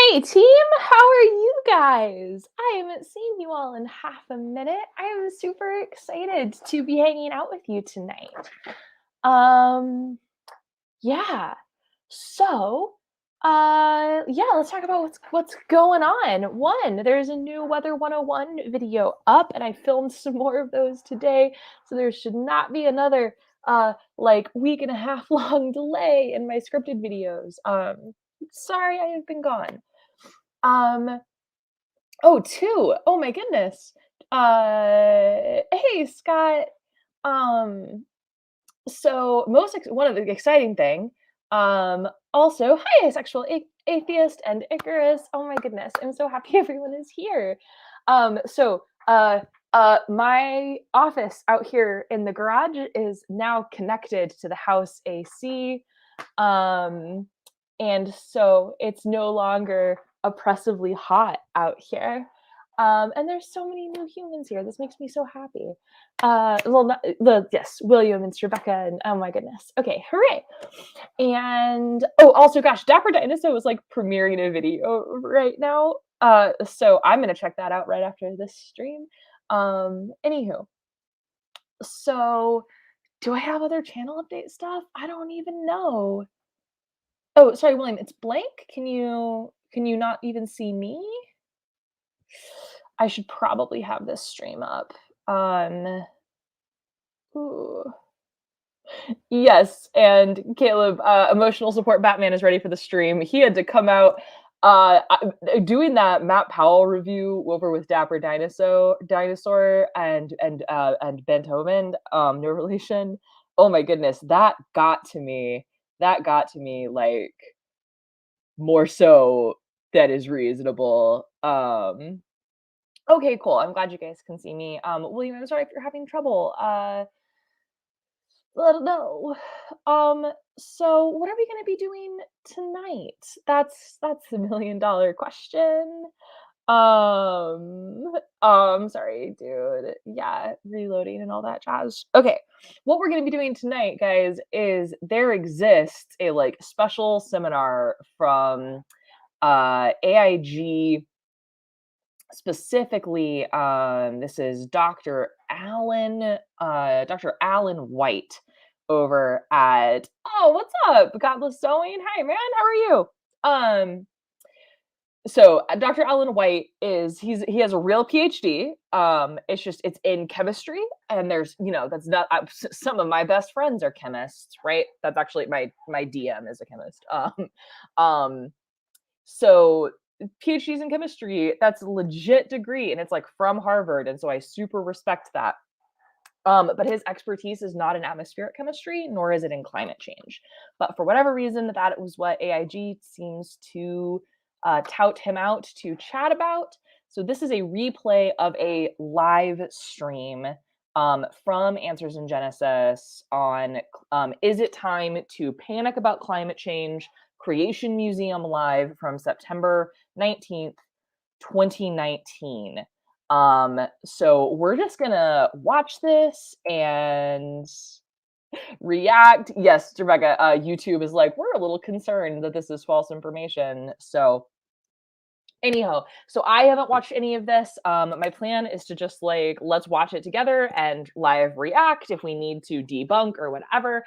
Hey team, how are you guys? I haven't seen you all in half a minute. I am super excited to be hanging out with you tonight. Um, yeah. So, let's talk about what's going on. One, there's a new Weather 101 video up, and I filmed some more of those today, so there should not be another week and a half long delay in my scripted videos. Sorry I have been gone. Um, oh, 2. Oh my goodness. Hey, Scott. Um, so one of the exciting thing, also, hi, asexual atheist and Icarus. Oh my goodness, I'm so happy everyone is here. So, my office out here in the garage is now connected to the house AC. Um, and so it's no longer oppressively hot out here. And there's so many new humans here. This makes me so happy. Yes, William and Rebecca, and oh my goodness. Okay, hooray! And also, gosh, Dapper Dinosaur was like premiering a video right now. So I'm gonna check that out right after this stream. Anywho, so do I have other channel update stuff? I don't even know. Oh, sorry, William, it's blank? Can you not even see me? I should probably have this stream up. Ooh. Yes, and Caleb, emotional support Batman is ready for the stream. He had to come out doing that Matt Powell review over with Dapper Dinosaur and Beethoven, no relation. Oh my goodness, that got to me. That got to me like more so that is reasonable. Okay, cool. I'm glad you guys can see me. William, I'm sorry if you're having trouble. Let us know. So what are we gonna be doing tonight? That's the $1,000,000 question. Sorry, dude. Yeah, reloading and all that jazz. Okay, what we're gonna be doing tonight, guys, is there exists a like special seminar from AIG. Specifically, this is Dr. Alan White over at what's up? Godless Sewing. Hi man, how are you? So Dr. Alan White he has a real PhD. It's in chemistry, and there's that's not some of my best friends are chemists, right? That's actually my DM is a chemist. So PhDs in chemistry, that's a legit degree, and it's like from Harvard, and so I super respect that. But his expertise is not in atmospheric chemistry, nor is it in climate change. But for whatever reason, that was what AIG seems to tout him out to chat about. So this is a replay of a live stream from Answers in Genesis on Is It Time to Panic About Climate Change? Creation Museum Live from September 19th, 2019. So we're just gonna watch this and react. Yes, Rebecca, YouTube is like, we're a little concerned that this is false information. So anyhow, so I haven't watched any of this. My plan is to just like, let's watch it together and live react if we need to debunk or whatever.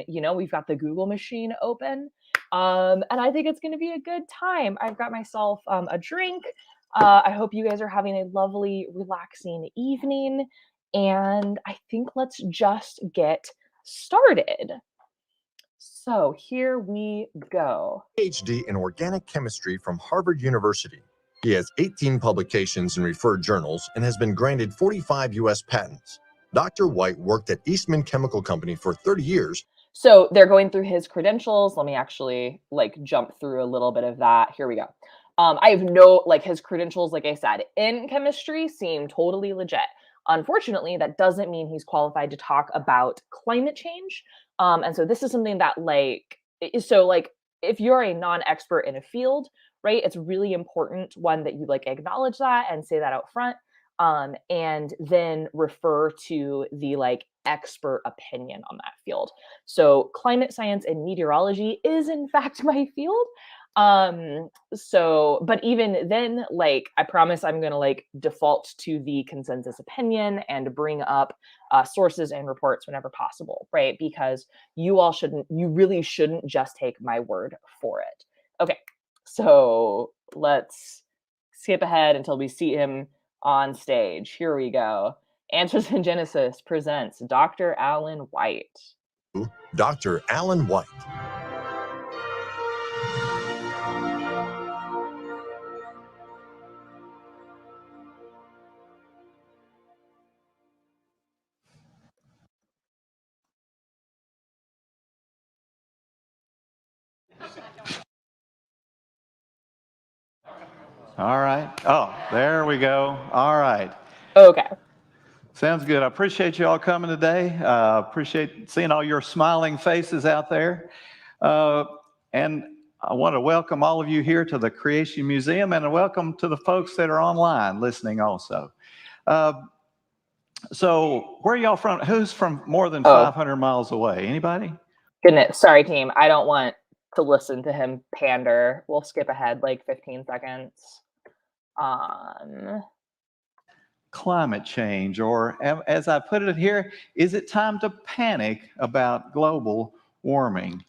We've got the Google machine open. And I think it's going to be a good time. I've got myself a drink. I hope you guys are having a lovely, relaxing evening. And I think let's just get started. So here we go. PhD in organic chemistry from Harvard University. He has 18 publications in referred journals and has been granted 45 U.S. patents. Dr. White worked at Eastman Chemical Company for 30 years. So they're going through his credentials. Let me actually jump through a little bit of that. Here we go. I have his credentials, like I said, in chemistry seem totally legit. Unfortunately, that doesn't mean he's qualified to talk about climate change. And so this is something that if you're a non-expert in a field, right, it's really important, one, that you acknowledge that and say that out front. and then refer to the like expert opinion on that field. So climate science and meteorology is in fact my field. But even then, like, I promise I'm gonna like default to the consensus opinion and bring up sources and reports whenever possible, right? Because you really shouldn't just take my word for it. Okay, so let's skip ahead until we see him on stage. Here we go. Answers in Genesis presents Dr. Alan White. Dr. Alan White. All right. Oh, there we go. All right. Okay. Sounds good. I appreciate you all coming today. Appreciate seeing all your smiling faces out there. And I want to welcome all of you here to the Creation Museum, and a welcome to the folks that are online listening also. So where are y'all from? Who's from more than 500 miles away? Anybody? Goodness. Sorry, team. I don't want to listen to him pander. We'll skip ahead like 15 seconds. Climate change, or as I put it here, is it time to panic about global warming?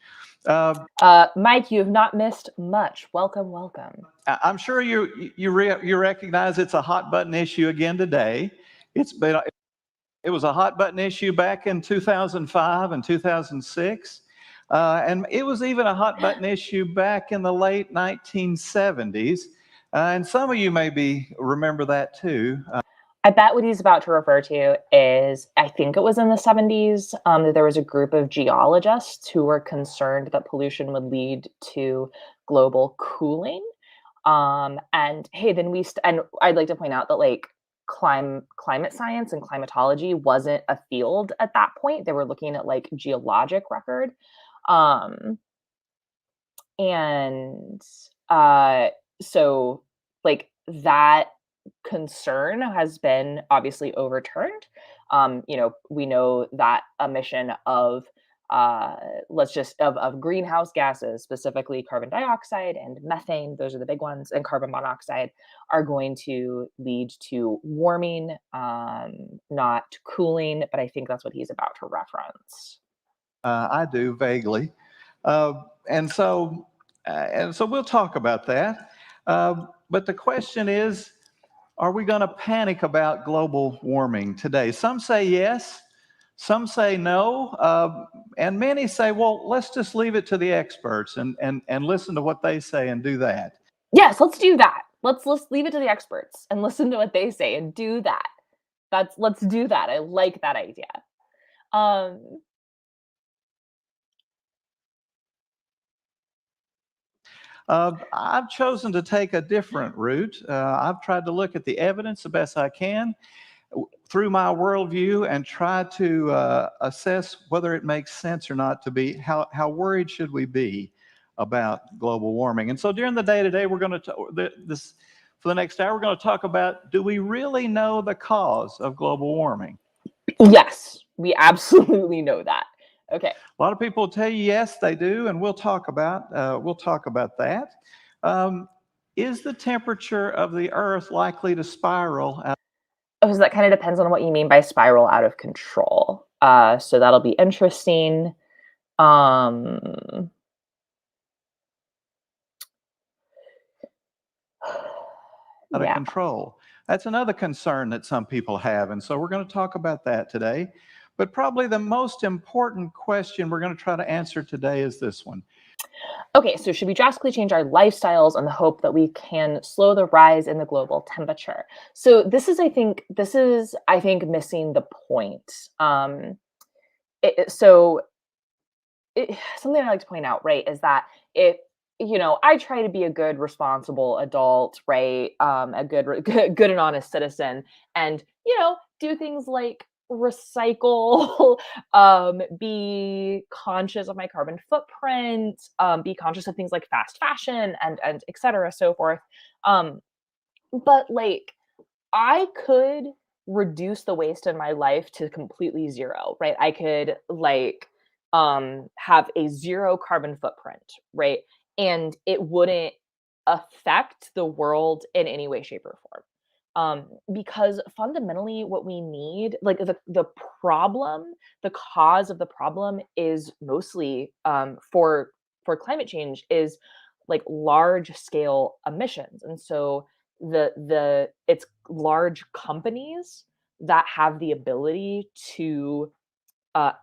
Mike, you have not missed much. Welcome, welcome. I'm sure you recognize it's a hot button issue again today. It was a hot button issue back in 2005 and 2006. And it was even a hot button issue back in the late 1970s. And some of you maybe remember that too. I bet what he's about to refer to is, I think it was in the 70s, that there was a group of geologists who were concerned that pollution would lead to global cooling. And hey, and I'd like to point out that like climate science and climatology wasn't a field at that point. They were looking at like geologic record. So like that concern has been obviously overturned. We know that emission of greenhouse gases, specifically carbon dioxide and methane, those are the big ones, and carbon monoxide, are going to lead to warming, not cooling, but I think that's what he's about to reference. I do vaguely. And so we'll talk about that. But the question is, are we going to panic about global warming today? Some say yes, some say no, and many say, well, let's just leave it to the experts and listen to what they say and do that. Yes, let's do that. Let's leave it to the experts and listen to what they say and do that. Let's do that. I like that idea. I've chosen to take a different route. I've tried to look at the evidence the best I can through my worldview and try to assess whether it makes sense or not to be, how worried should we be about global warming. And so during the day today, we're going to, for the next hour, we're going to talk about, do we really know the cause of global warming? Yes, we absolutely know that. Okay. A lot of people will tell you yes, they do, and we'll talk about that. Is the temperature of the Earth likely to spiral out? Oh, so that kind of depends on what you mean by spiral out of control. So that'll be interesting. Out of control. That's another concern that some people have, and so we're going to talk about that today. But probably the most important question we're going to try to answer today is this one. Okay, so should we drastically change our lifestyles in the hope that we can slow the rise in the global temperature? So this is, I think, missing the point. Something I like to point out, right, is that I try to be a good, responsible adult, right, a good and honest citizen, and do things like recycle, be conscious of my carbon footprint, be conscious of things like fast fashion and et cetera, so forth. But like I could reduce the waste in my life to completely 0, right? I could, like, have a 0 carbon footprint, right? And it wouldn't affect the world in any way, shape, or form. Because fundamentally what we need, like, the problem, the cause of the problem is mostly, for climate change is, like, large scale emissions, and so it's large companies that have the ability to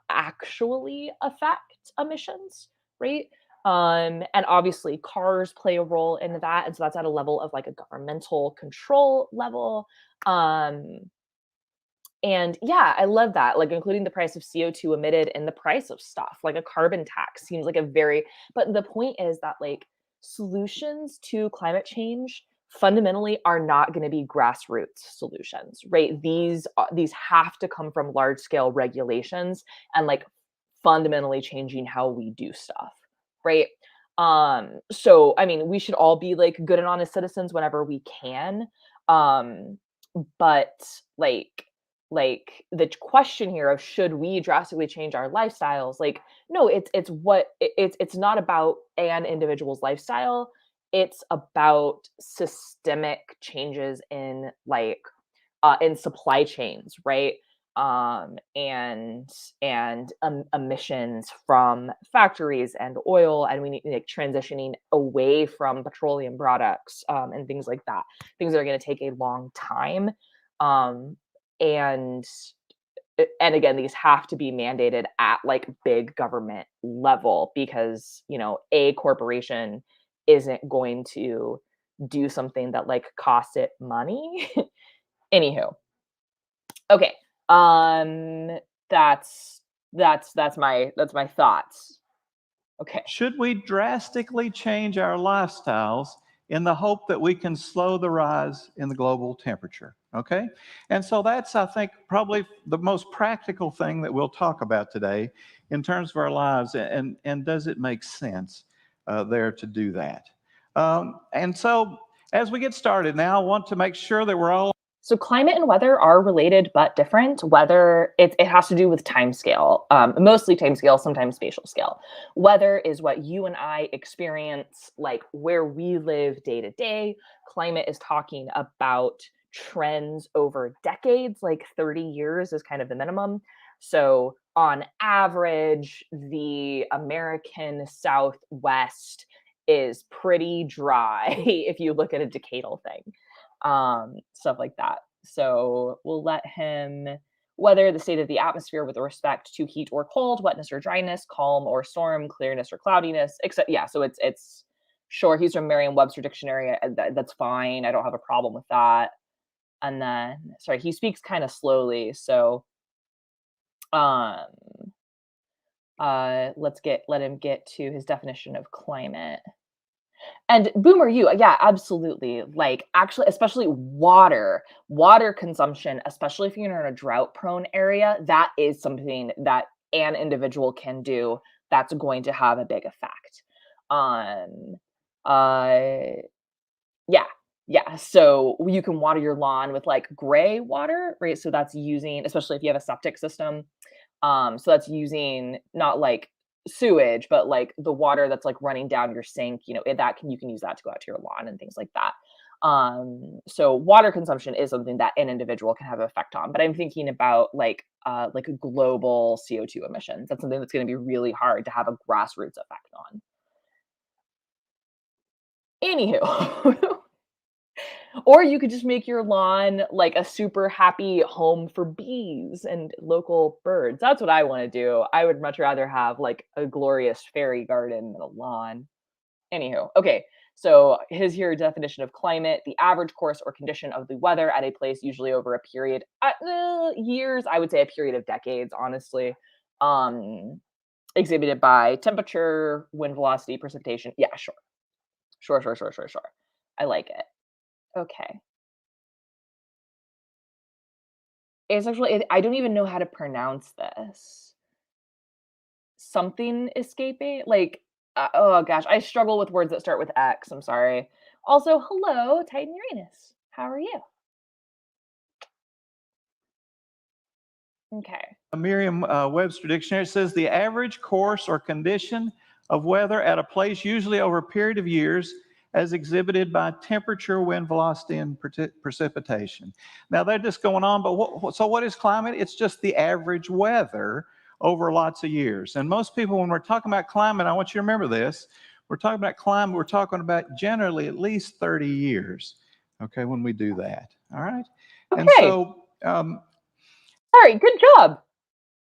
actually affect emissions, right? And obviously cars play a role in that, and so that's at a level of like a governmental control level. Um, and yeah, I love that, like including the price of CO2 emitted in the price of stuff, like a carbon tax seems like a very, but the point is that like solutions to climate change fundamentally are not going to be grassroots solutions, right? These have to come from large scale regulations and like fundamentally changing how we do stuff, right? So I mean, we should all be like good and honest citizens whenever we can. Um, but like the question here of should we drastically change our lifestyles, like no, it's not about an individual's lifestyle, it's about systemic changes in like in supply chains, right? And emissions from factories and oil, and we need like transitioning away from petroleum products, and things like that, things that are going to take a long time. um, and and again, these have to be mandated at like big government level because a corporation isn't going to do something that like costs it money. Anywho, okay. Um, that's my thoughts. Okay. Should we drastically change our lifestyles in the hope that we can slow the rise in the global temperature? Okay. And so that's, I think, probably the most practical thing that we'll talk about today in terms of our lives. And does it make sense there to do that? And so as we get started now, I want to make sure that we're all. So climate and weather are related but different. Weather, it has to do with time scale, mostly time scale, sometimes spatial scale. Weather is what you and I experience, like where we live day to day. Climate is talking about trends over decades, like 30 years is kind of the minimum. So on average, the American Southwest is pretty dry if you look at a decadal thing, stuff like that. So we'll let him weather the state of the atmosphere with respect to heat or cold, wetness or dryness, calm or storm, clearness or cloudiness. Except, yeah. So it's sure he's from Merriam-Webster dictionary. That's fine. I don't have a problem with that. And then, sorry, he speaks kind of slowly. So, um, let him get to his definition of climate. And boomer you, yeah, absolutely. Like actually, especially water consumption, especially if you're in a drought prone area, that is something that an individual can do that's going to have a big effect. Um uh yeah. Yeah. So you can water your lawn with like gray water, right? So that's using, especially if you have a septic system, so that's using not like sewage, but like the water that's like running down your sink, you can use that to go out to your lawn and things like that. So water consumption is something that an individual can have an effect on. But I'm thinking about like global CO2 emissions. That's something that's going to be really hard to have a grassroots effect on. Anywho, or you could just make your lawn like a super happy home for bees and local birds. That's what I want to do. I would much rather have like a glorious fairy garden than a lawn. Anywho, okay. So his here definition of climate: the average course or condition of the weather at a place, usually over a period, years. I would say a period of decades, honestly. Um, Exhibited by temperature, wind velocity, precipitation. Yeah, sure, sure. I like it. Okay. It's actually I don't even know how to pronounce this. Something escaping? Like, oh gosh, I struggle with words that start with X, I'm sorry. Also, hello, Titan Uranus. How are you? Okay. Merriam-Webster dictionary says the average course or condition of weather at a place, usually over a period of years, as exhibited by temperature, wind velocity, and precipitation. Now they're just going on, but so what is climate? It's just the average weather over lots of years. And most people, when we're talking about climate, I want you to remember this. We're talking about climate, we're talking about generally at least 30 years, okay, when we do that. All right. And Okay. so, All right. Good job.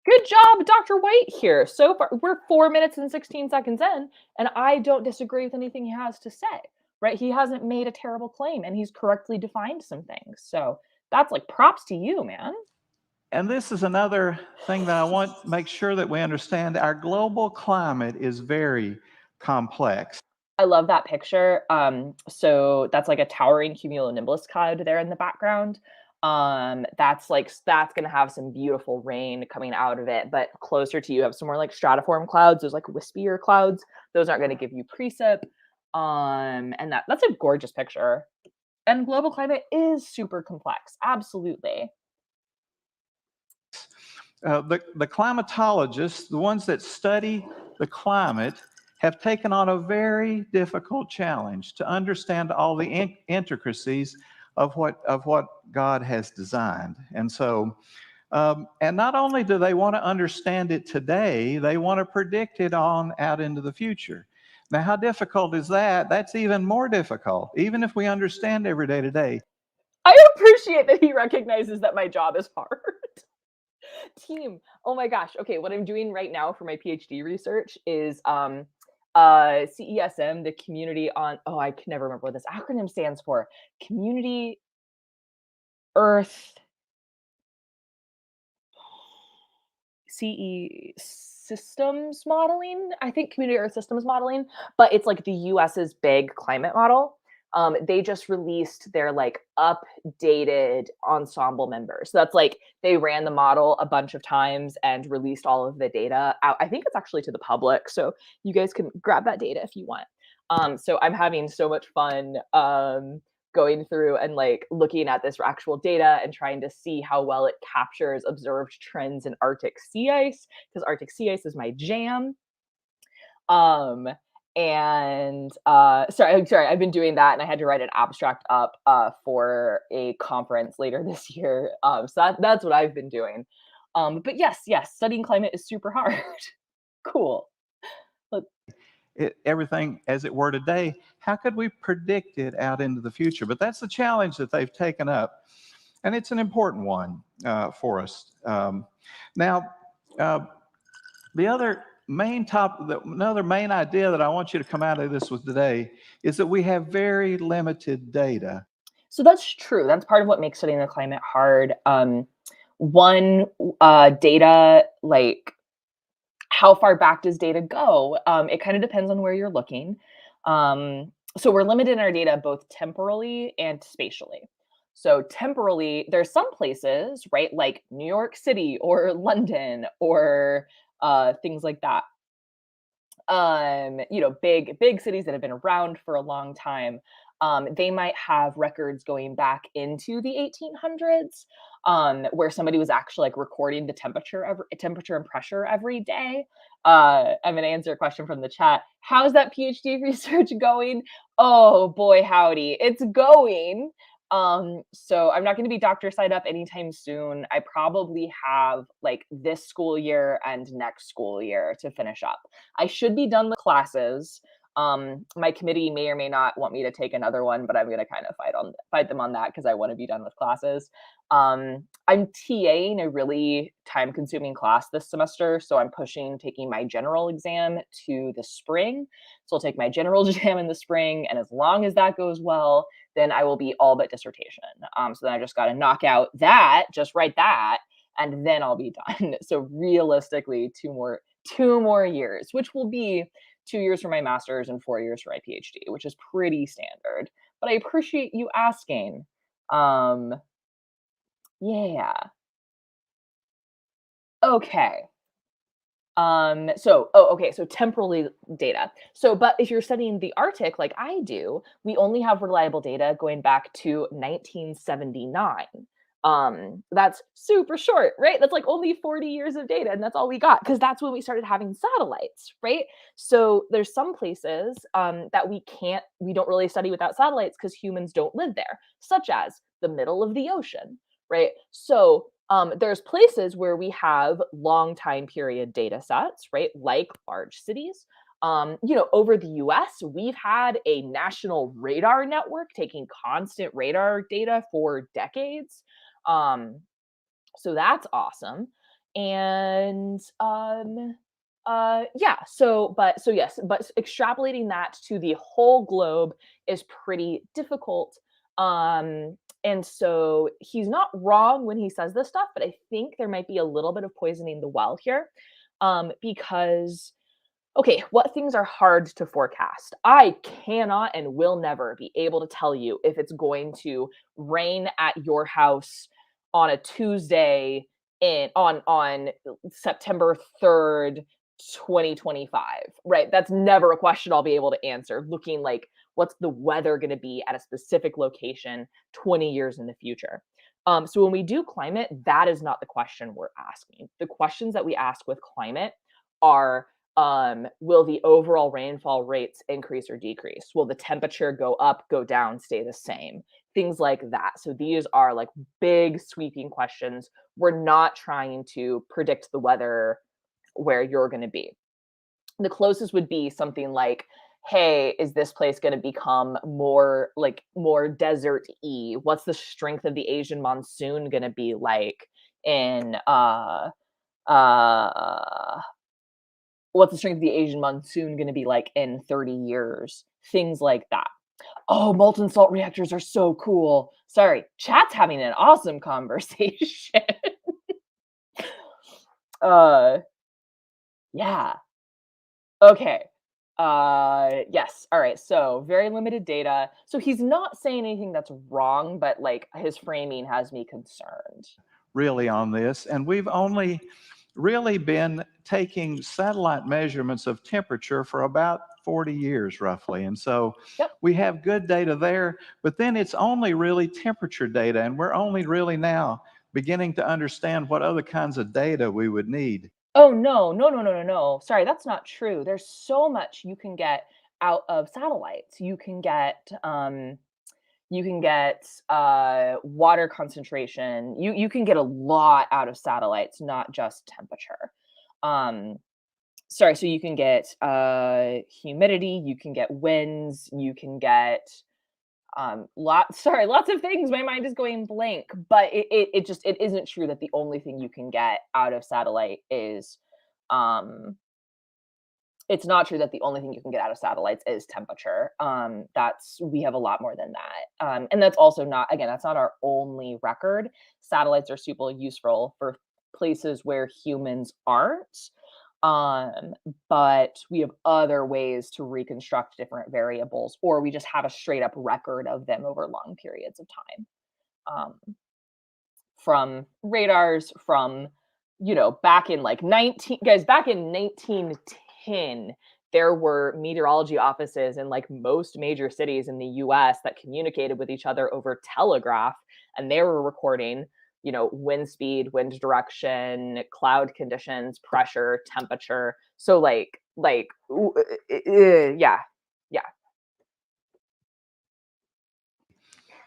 Good job, Dr. White here. So far, we're 4 minutes and 16 seconds in, and I don't disagree with anything he has to say, right? He hasn't made a terrible claim, and he's correctly defined some things. So that's like props to you, man. and this is another thing that I want to make sure that we understand. Our global climate is very complex. I love that picture. So that's like a towering cumulonimbus cloud there in the background. That's gonna have some beautiful rain coming out of it, but closer to you have some more like stratiform clouds. There's like wispier clouds. Those aren't gonna give you precip. And that's a gorgeous picture. And global climate is super complex. Absolutely. The climatologists, the ones that study the climate, have taken on a very difficult challenge to understand all the intricacies of what God has designed. And so, and not only do they want to understand it today, they want to predict it on out into the future. Now, how difficult is that? That's even more difficult, even if we understand every day today. I appreciate that he recognizes that my job is hard. Team. Oh my gosh. Okay, what I'm doing right now for my PhD research is CESM, the community on I can never remember what this acronym stands for. Community Earth CE systems modeling. I think community Earth systems modeling, but it's like the US's big climate model. They just released their like updated ensemble members. So that's like they ran the model a bunch of times and released all of the data out. I think it's actually to the public, so you guys can grab that data if you want. So I'm having so much fun going through and like looking at this actual data and trying to see how well it captures observed trends in Arctic sea ice, because Arctic sea ice is my jam. And sorry, I've been doing that, and I had to write an abstract up for a conference later this year. So that's what I've been doing. But yes, studying climate is super hard. Cool. Everything as it were today, how could we predict it out into the future? But that's the challenge that they've taken up, and it's an important one for us. Now, the other another main idea that I want you to come out of this with today is that we have very limited data. So that's true. That's part of what makes studying the climate hard. One, data, like how far back does data go? It kind of depends on where you're looking. So we're limited in our data both temporally and spatially. So temporally, there's some places, right, like New York City or London or things like that. Big cities that have been around for a long time. They might have records going back into the 1800s, where somebody was actually like recording the temperature and pressure every day. I'm going to answer a question from the chat. How's that PhD research going? Oh boy, howdy, it's going. So I'm not going to be doctor side up anytime soon. I probably have like this school year and next school year to finish up. I should be done with classes. My committee may or may not want me to take another one, but I'm going to kind of fight them on that because I want to be done with classes. I'm TAing a really time-consuming class this semester, so I'm pushing taking my general exam to the spring. So I'll take my general exam in the spring, and as long as that goes well, then I will be all but dissertation. So then I just got to knock out that, just write that, and then I'll be done. So realistically, two more years, which will be 2 years for my master's and 4 years for my PhD, which is pretty standard. But I appreciate you asking. Yeah. Okay. So temporally data. So, but if you're studying the Arctic like I do, we only have reliable data going back to 1979. That's super short, right? That's like only 40 years of data, and that's all we got because that's when we started having satellites, right? So there's some places that we don't really study without satellites because humans don't live there, such as the middle of the ocean, right? So there's places where we have long time period data sets, right? Like large cities. Over the US, we've had a national radar network taking constant radar data for decades. Um, so that's awesome. And yeah, so yes, but extrapolating that to the whole globe is pretty difficult. And so he's not wrong when he says this stuff, but I think there might be a little bit of poisoning the well here. Because okay, what things are hard to forecast? I cannot and will never be able to tell you if it's going to rain at your house on a Tuesday on September 3rd, 2025, right? That's never a question I'll be able to answer. Looking like what's the weather going to be at a specific location 20 years in the future. So when we do climate, that is not the question we're asking. The questions that we ask with climate are will the overall rainfall rates increase or decrease? Will the temperature go up, go down, stay the same? Things like that. So these are like big sweeping questions. We're not trying to predict the weather where you're going to be. The closest would be something like, hey, is this place going to become more desert-y? What's the strength of the Asian monsoon going to be like in uh what's the strength of the Asian monsoon going to be like in 30 years? Things like that. Oh, molten salt reactors are so cool. Sorry, chat's having an awesome conversation. uh, yeah. Okay. Yes. All right. So very limited data. So he's not saying anything that's wrong, but like his framing has me concerned. Really on this, and we've only really been taking satellite measurements of temperature for about 40 years roughly. And so Yep. we have good data there, but then it's only really temperature data, and we're only really now beginning to understand what other kinds of data we would need. Oh, no, no, no, no, no, no. Sorry, that's not true. There's so much you can get out of satellites. You can get water concentration. You can get a lot out of satellites, not just temperature. Um, sorry, so you can get humidity, you can get winds, you can get lots of things. My mind is going blank, but it isn't true that the only thing you can get out of satellite is um it's not true that the only thing you can get out of satellites is temperature. That's we have a lot more than that. And that's also not again, that's not our only record. Satellites are super useful for places where humans aren't. Um, but we have other ways to reconstruct different variables, or we just have a straight up record of them over long periods of time. From radars, from back in like 19 guys, back in 1910, there were meteorology offices in like most major cities in the US that communicated with each other over telegraph, and they were recording wind speed, wind direction, cloud conditions, pressure, temperature. So yeah, yeah.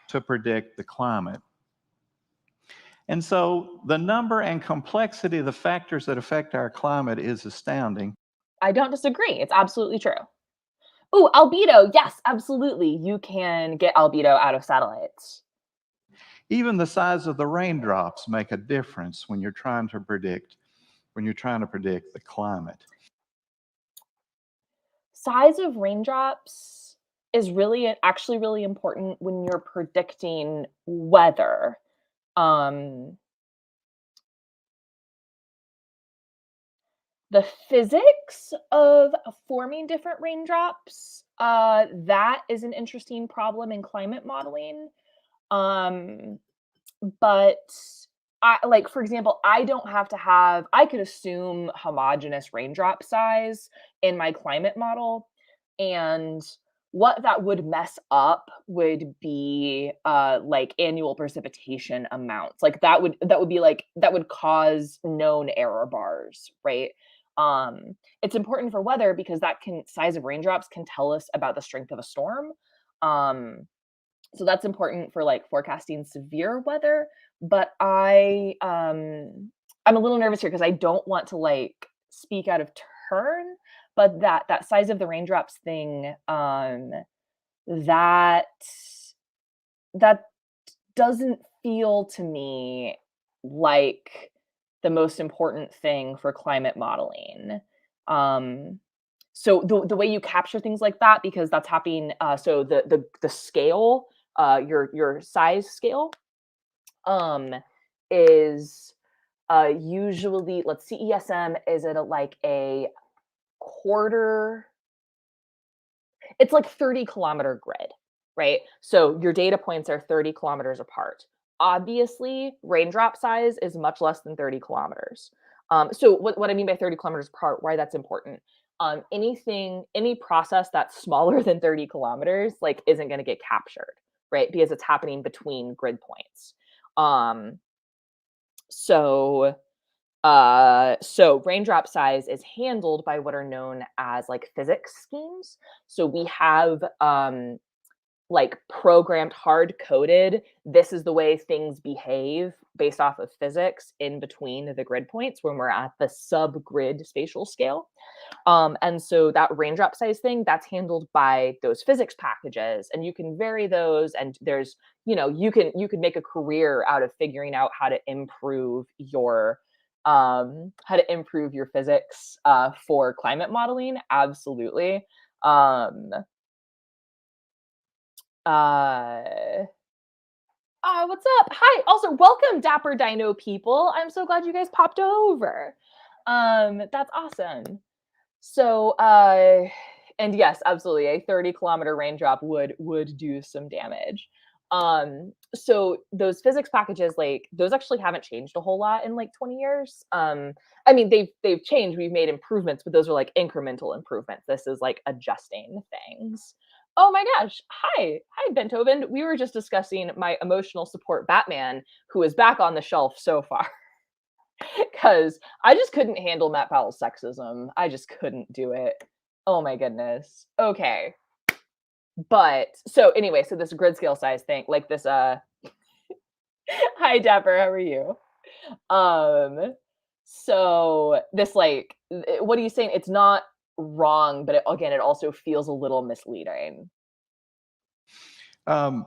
To predict the climate. And so the number and complexity of the factors that affect our climate is astounding. I don't disagree. It's absolutely true. Oh, albedo. Yes, absolutely. You can get albedo out of satellites. Even the size of the raindrops make a difference when you're trying to predict the climate. Size of raindrops is actually really important when you're predicting weather. Um, the physics of forming different raindrops, that is an interesting problem in climate modeling. Um, but for example, I could assume homogeneous raindrop size in my climate model, and what that would mess up would be, like, annual precipitation amounts. Like, that would be, like that would cause known error bars, right? It's important for weather because that can size of raindrops can tell us about the strength of a storm. Um, so that's important for, like, forecasting severe weather, but I'm a little nervous here because I don't want to, like, speak out of turn, but that size of the raindrops thing, that that doesn't feel to me like the most important thing for climate modeling. Um, so the way you capture things like that, because that's happening, so the scale, your size scale, um, is usually, let's see, ESM is at like a quarter, it's like 30-kilometer grid, right? So your data points are 30 kilometers apart. Obviously, raindrop size is much less than 30 kilometers. So what I mean by 30 kilometers apart, why that's important. Any process that's smaller than 30 kilometers, like, isn't going to get captured, right? Because it's happening between grid points. Um, so so raindrop size is handled by what are known as, like, physics schemes. So we have, like, programmed, hard coded, this is the way things behave based off of physics in between the grid points when we're at the subgrid spatial scale. And so that raindrop size thing, that's handled by those physics packages, and you can vary those. And there's, you can make a career out of figuring out how to improve your physics for climate modeling. Absolutely. Um, uh, what's up? Hi. Also, welcome, Dapper Dino people. I'm so glad you guys popped over. That's awesome. So, and yes, absolutely, a 30-kilometer raindrop would do some damage. So those physics packages, like, those actually haven't changed a whole lot in like 20 years. I mean, they've changed. We've made improvements, but those are like incremental improvements. This is like adjusting things. Oh my gosh. Hi, Beethoven. We were just discussing my emotional support Batman, who is back on the shelf so far. Because I just couldn't handle Matt Powell's sexism. I just couldn't do it. Oh my goodness. Okay. But so anyway, so this grid scale size thing, like this hi Dapper, how are you? Um so this, like, what are you saying? It's not wrong, but again, it also feels a little misleading. Um,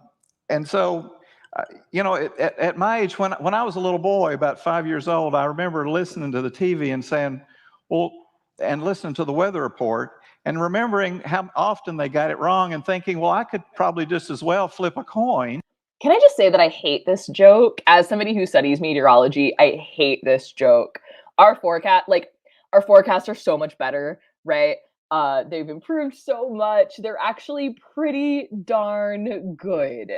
and so, at my age, when I was a little boy, about 5 years old, I remember listening to the TV and saying, well, and listening to the weather report and remembering how often they got it wrong and thinking, well, I could probably just as well flip a coin. Can I just say that I hate this joke? As somebody who studies meteorology, I hate this joke. Our forecast, like, our forecasts are so much better, right? They've improved so much. They're actually pretty darn good,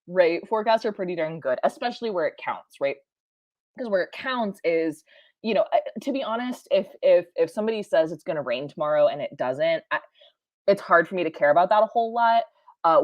right? Forecasts are pretty darn good, especially where it counts, right? Because where it counts is, to be honest, if somebody says it's going to rain tomorrow and it doesn't, it's hard for me to care about that a whole lot.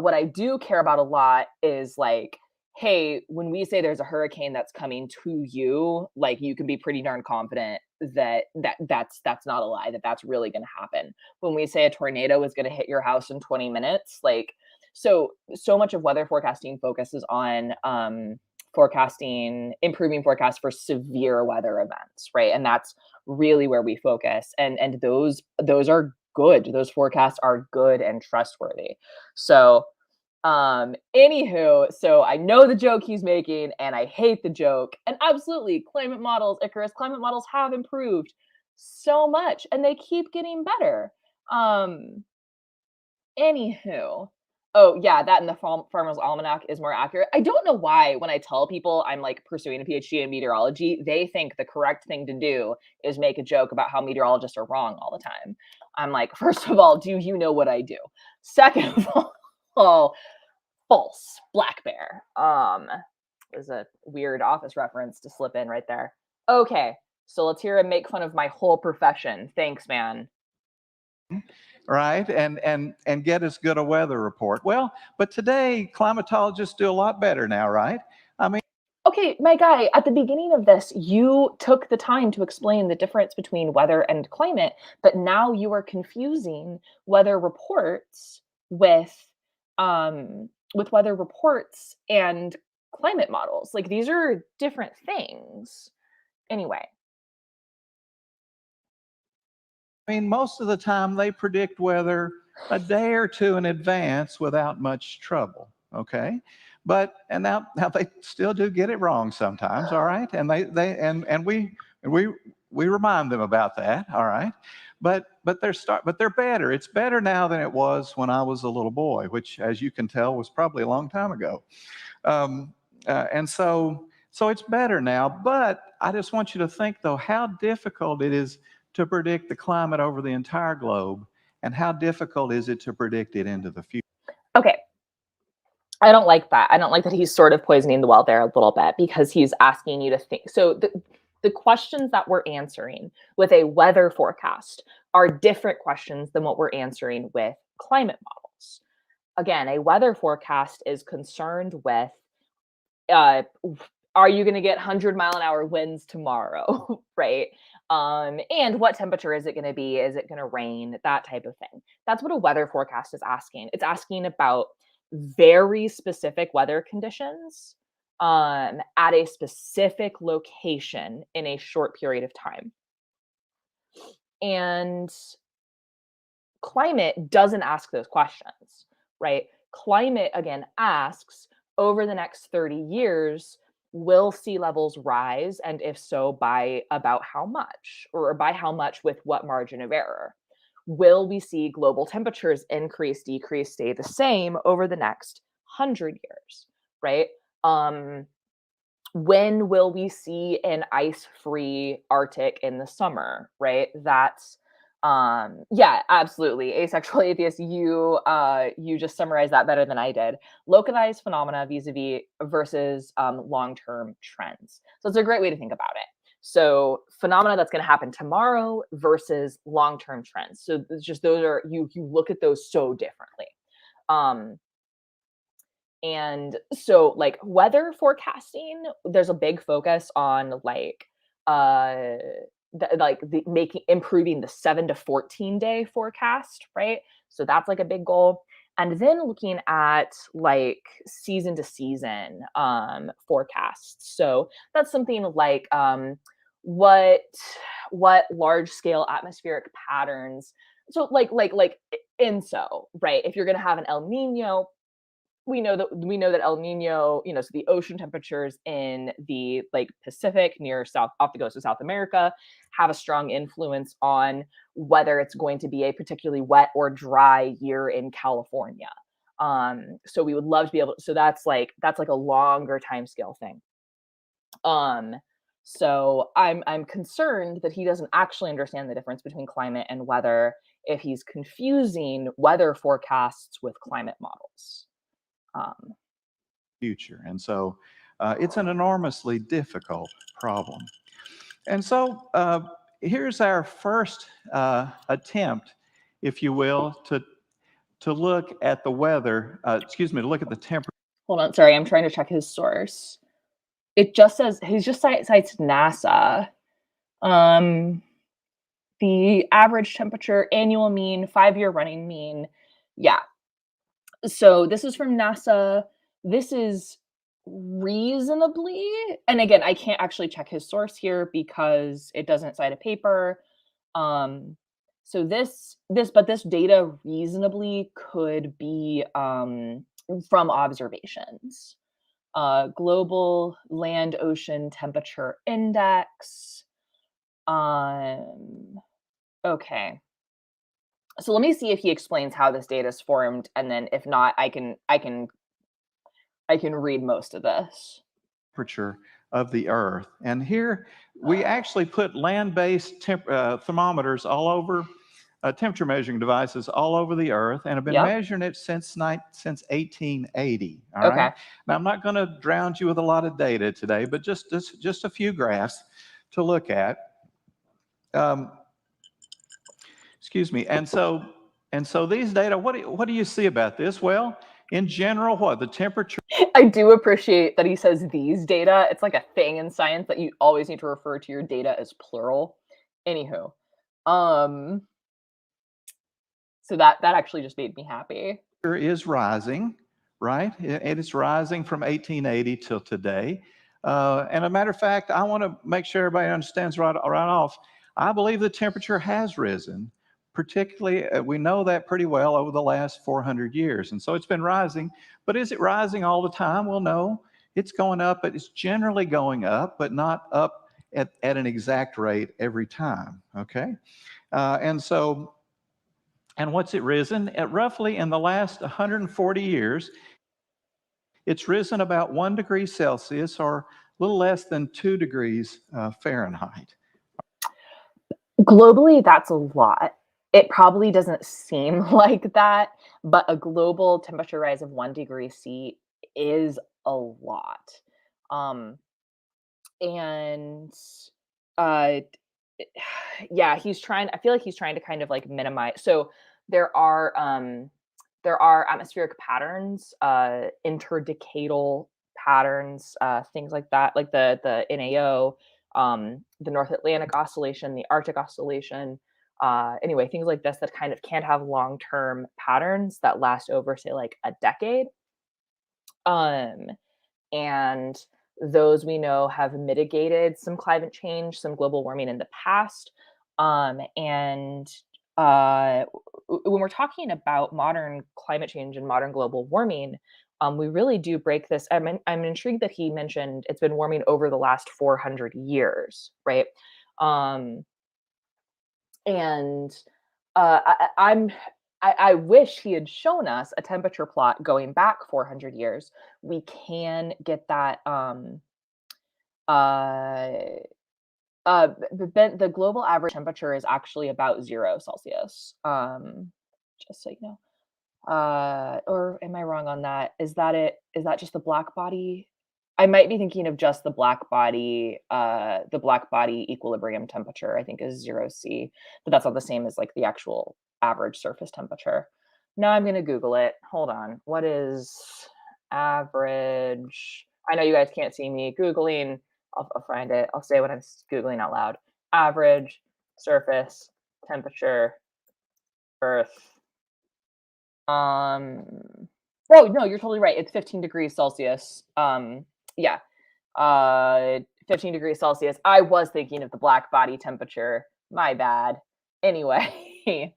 What I do care about a lot is, like, hey, when we say there's a hurricane that's coming to you, like, you can be pretty darn confident that's not a lie, that's really going to happen. When we say a tornado is going to hit your house in 20 minutes, like, so much of weather forecasting focuses on improving forecasts for severe weather events, right? And that's really where we focus. And those are good. Those forecasts are good and trustworthy. So, anywho, so I know the joke he's making and I hate the joke. And absolutely, climate models, Icarus climate models have improved so much and they keep getting better. Um, Anywho. Oh, yeah, that and the Farmer's Almanac is more accurate. I don't know why when I tell people I'm, like, pursuing a PhD in meteorology, they think the correct thing to do is make a joke about how meteorologists are wrong all the time. I'm like, first of all, do you know what I do? Second of all, false, black bear. There's a weird office reference to slip in right there. Okay, so let's hear him make fun of my whole profession. Thanks, man. right? And get as good a weather report. Well, but today climatologists do a lot better now, right? I mean, okay, my guy, at the beginning of this, you took the time to explain the difference between weather and climate, but now you are confusing weather reports with weather reports and climate models. Like these are different things. Anyway, most of the time they predict weather a day or two in advance without much trouble. Okay, but and now they still do get it wrong sometimes. All right, and we remind them about that. All right, but they're better. It's better now than it was when I was a little boy, which, as you can tell, was probably a long time ago. And so it's better now. But I just want you to think, though, how difficult it is to predict the climate over the entire globe, and how difficult is it to predict it into the future? okay. I don't like that. I don't like that he's sort of poisoning the well there a little bit because he's asking you to think. So the questions that we're answering with a weather forecast are different questions than what we're answering with climate models. Again, a weather forecast is concerned with uh, are you going to get 100-mile-an-hour winds tomorrow, right? And what temperature is it going to be? Is it going to rain? That type of thing. That's what a weather forecast is asking. It's asking about very specific weather conditions at a specific location in a short period of time. And climate doesn't ask those questions, right? Climate, again, asks over the next 30 years, will sea levels rise? And if so, by about how much? Or by how much with what margin of error? Will we see global temperatures increase, decrease, stay the same over the next 100 years, right? When will we see an ice-free Arctic in the summer, right? That's yeah, absolutely. Asexual atheist, you just summarized that better than I did. Localized phenomena vis-a-vis versus long-term trends. So it's a great way to think about it. So phenomena that's going to happen tomorrow versus long-term trends. So it's just those are you look at those so differently. And so like weather forecasting, there's a big focus on like uh making improving the 7 to 14 day forecast, right? So that's like a big goal. And then looking at like season to season forecasts. So that's something like what large scale atmospheric patterns. So like INSO, right? If you're gonna have an El Nino, we know that El Nino, so the ocean temperatures in the like Pacific near south off the coast of South America have a strong influence on whether it's going to be a particularly wet or dry year in California. So we would love to be able. So that's like a longer time scale thing. So I'm concerned that he doesn't actually understand the difference between climate and weather if he's confusing weather forecasts with climate models. Future. And so it's an enormously difficult problem. And so here's our first attempt, if you will, to look at the weather, to look at the temperature. Hold on, sorry, I'm trying to check his source. It just says he just cites NASA. The average temperature, annual mean, 5-year running mean. Yeah. So this is from NASA. This is reasonably, and again, I can't actually check his source here because it doesn't cite a paper. So this data reasonably could be from observations. Global land ocean temperature index. Okay. So let me see if he explains how this data is formed, and then if not, I can read most of this. Temperature of the Earth. And here we actually put land-based thermometers all over, temperature measuring devices all over the Earth, and have been measuring it since 1880. All right. Okay. Now I'm not going to drown you with a lot of data today, but just a few graphs to look at. excuse me. And so these data, what do you see about this? Well, in general, what the temperature. I do appreciate that he says these data. It's like a thing in science that you always need to refer to your data as plural. Anywho, so that actually just made me happy. Is rising, right? It is rising from 1880 till today. And a matter of fact, I want to make sure everybody understands right off. I believe the temperature has risen, particularly, we know that pretty well over the last 400 years. And so it's been rising, but is it rising all the time? Well, no, it's going up, but it's generally going up, but not up at an exact rate every time, okay? And what's it risen? At roughly in the last 140 years, it's risen about 1 degree Celsius, or a little less than 2 degrees Fahrenheit. Globally, that's a lot. It probably doesn't seem like that, but a global temperature rise of 1 degree C is a lot. And uh yeah, I feel like he's trying to kind of like minimize. So there are atmospheric patterns, interdecadal patterns, things like that, like the NAO, the North Atlantic Oscillation, the Arctic Oscillation. Anyway, things like this that kind of can't have long-term patterns that last over, say, like a decade. And those we know have mitigated some climate change, some global warming in the past. And when we're talking about modern climate change and modern global warming, we really do break this. I'm intrigued that he mentioned it's been warming over the last 400 years, right? And I wish he had shown us a temperature plot going back 400 years. We can get that. The global average temperature is actually about 0 Celsius. Just so you know. Or am I wrong on that? Is that it? Is that just the black body? I might be thinking of just the black body. The black body equilibrium temperature, I think, is 0 C, but that's not the same as like the actual average surface temperature. Now I'm gonna Google it. Hold on. What is average? I know you guys can't see me Googling. I'll find it. I'll say what I'm Googling out loud. Average surface temperature, Earth. Oh no, you're totally right. It's 15 degrees Celsius. Yeah. 15 degrees Celsius. I was thinking of the black body temperature. My bad. Anyway,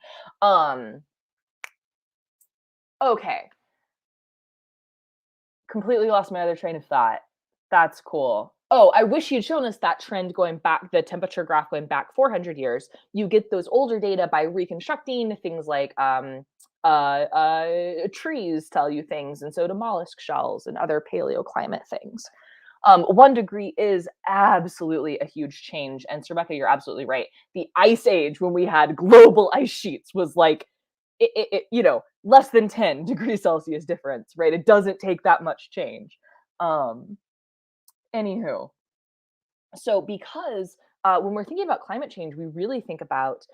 okay. Completely lost my other train of thought. That's cool. Oh, I wish you'd shown us that trend going back, the temperature graph going back 400 years. You get those older data by reconstructing things like trees tell you things, and so do mollusk shells and other paleoclimate things. 1 degree is absolutely a huge change. And Rebecca, you're absolutely right. The ice age, when we had global ice sheets, was like, less than 10 degrees Celsius difference, right? It doesn't take that much change. Anywho, so because when we're thinking about climate change, we really think about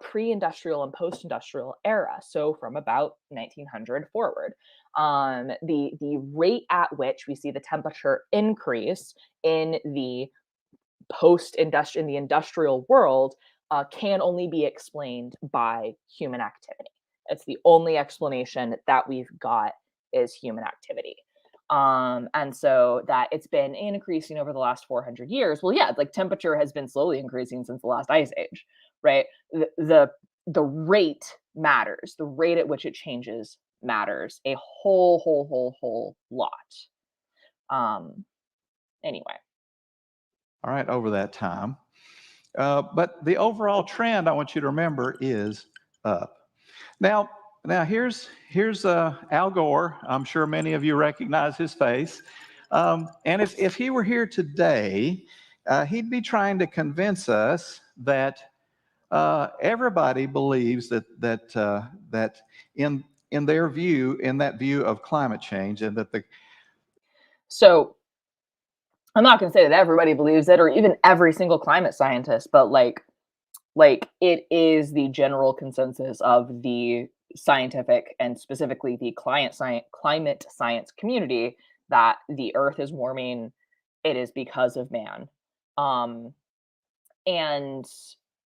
pre-industrial and post-industrial era. So from about 1900 forward, the rate at which we see the temperature increase in the industrial world can only be explained by human activity. It's the only explanation that we've got is human activity. And so that it's been increasing over the last 400 years. Well, yeah, like temperature has been slowly increasing since the last ice age, right? The rate matters. The rate at which it changes matters a whole lot. Anyway. All right, over that time. But the overall trend I want you to remember is up. Now here's Al Gore. I'm sure many of you recognize his face. And if he were here today, he'd be trying to convince us that everybody believes that in their view, in that view of climate change, and that So I'm not going to say that everybody believes it, or even every single climate scientist, but like Like, it is the general consensus of the scientific and specifically the climate science community that the Earth is warming. It is because of man. Um, and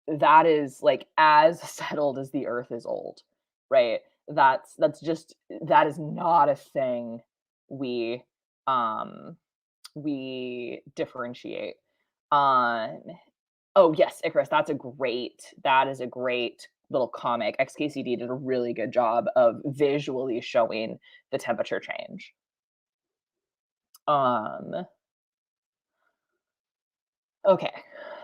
that is, like, as settled as the Earth is old, right? That's just that is not a thing we, um, we differentiate on. Oh, yes, Icarus, that is a great little comic. XKCD did a really good job of visually showing the temperature change. Um, okay.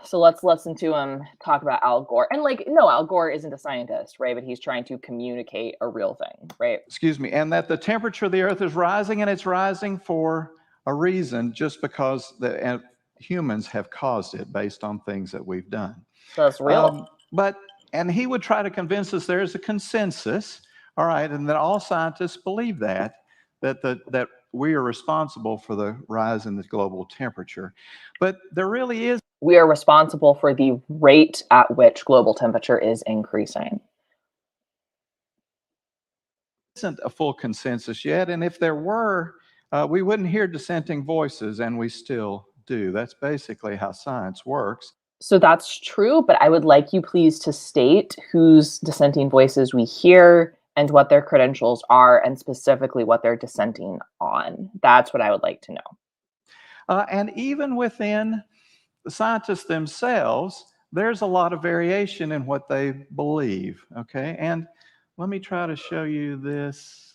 So let's listen to him talk about Al Gore. And like, no, Al Gore isn't a scientist, right? But he's trying to communicate a real thing, right? Excuse me, and that the temperature of the Earth is rising, and it's rising for a reason, just because humans have caused it based on things that we've done. That's real. And he would try to convince us there is a consensus, all right, and that all scientists believe that we are responsible for the rise in the global temperature. But there really We are responsible for the rate at which global temperature is increasing. isn't a full consensus yet, and if there were, we wouldn't hear dissenting voices, and we still do. That's basically how science works. So that's true, but I would like you please to state whose dissenting voices we hear and what their credentials are, and specifically what they're dissenting on. That's what I would like to know. And even within the scientists themselves, there's a lot of variation in what they believe, okay? And let me try to show you this.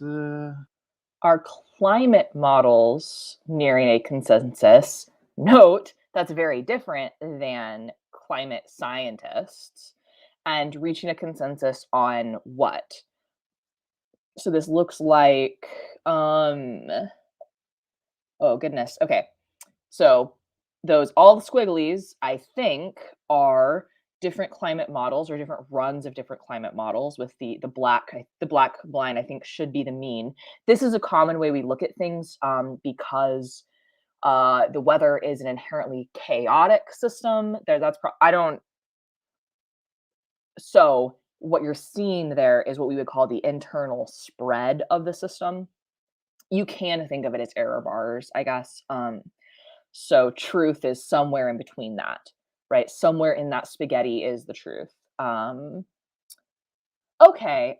Are climate models nearing a consensus? Note that's very different than climate scientists. And reaching a consensus on what? So this looks like, oh goodness. Okay. So those all the squigglies, I think, are different climate models or different runs of different climate models, with the black line I think should be the mean. This is a common way we look at things, because the weather is an inherently chaotic system. I don't. So what you're seeing there is what we would call the internal spread of the system. You can think of it as error bars, I guess. So truth is somewhere in between that, right? Somewhere in that spaghetti is the truth. Okay.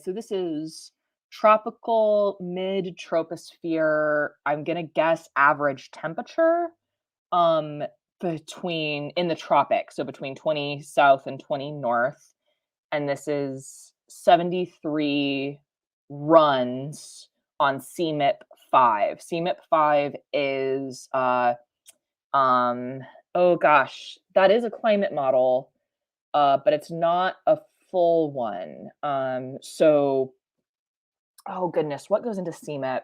So this is tropical mid troposphere. I'm gonna guess average temperature, um, between in the tropics, so between 20 south and 20 north, and this is 73 runs on CMIP 5. CMIP 5 is um oh gosh, that is a climate model, but it's not a full one. So oh goodness, what goes into CMIP?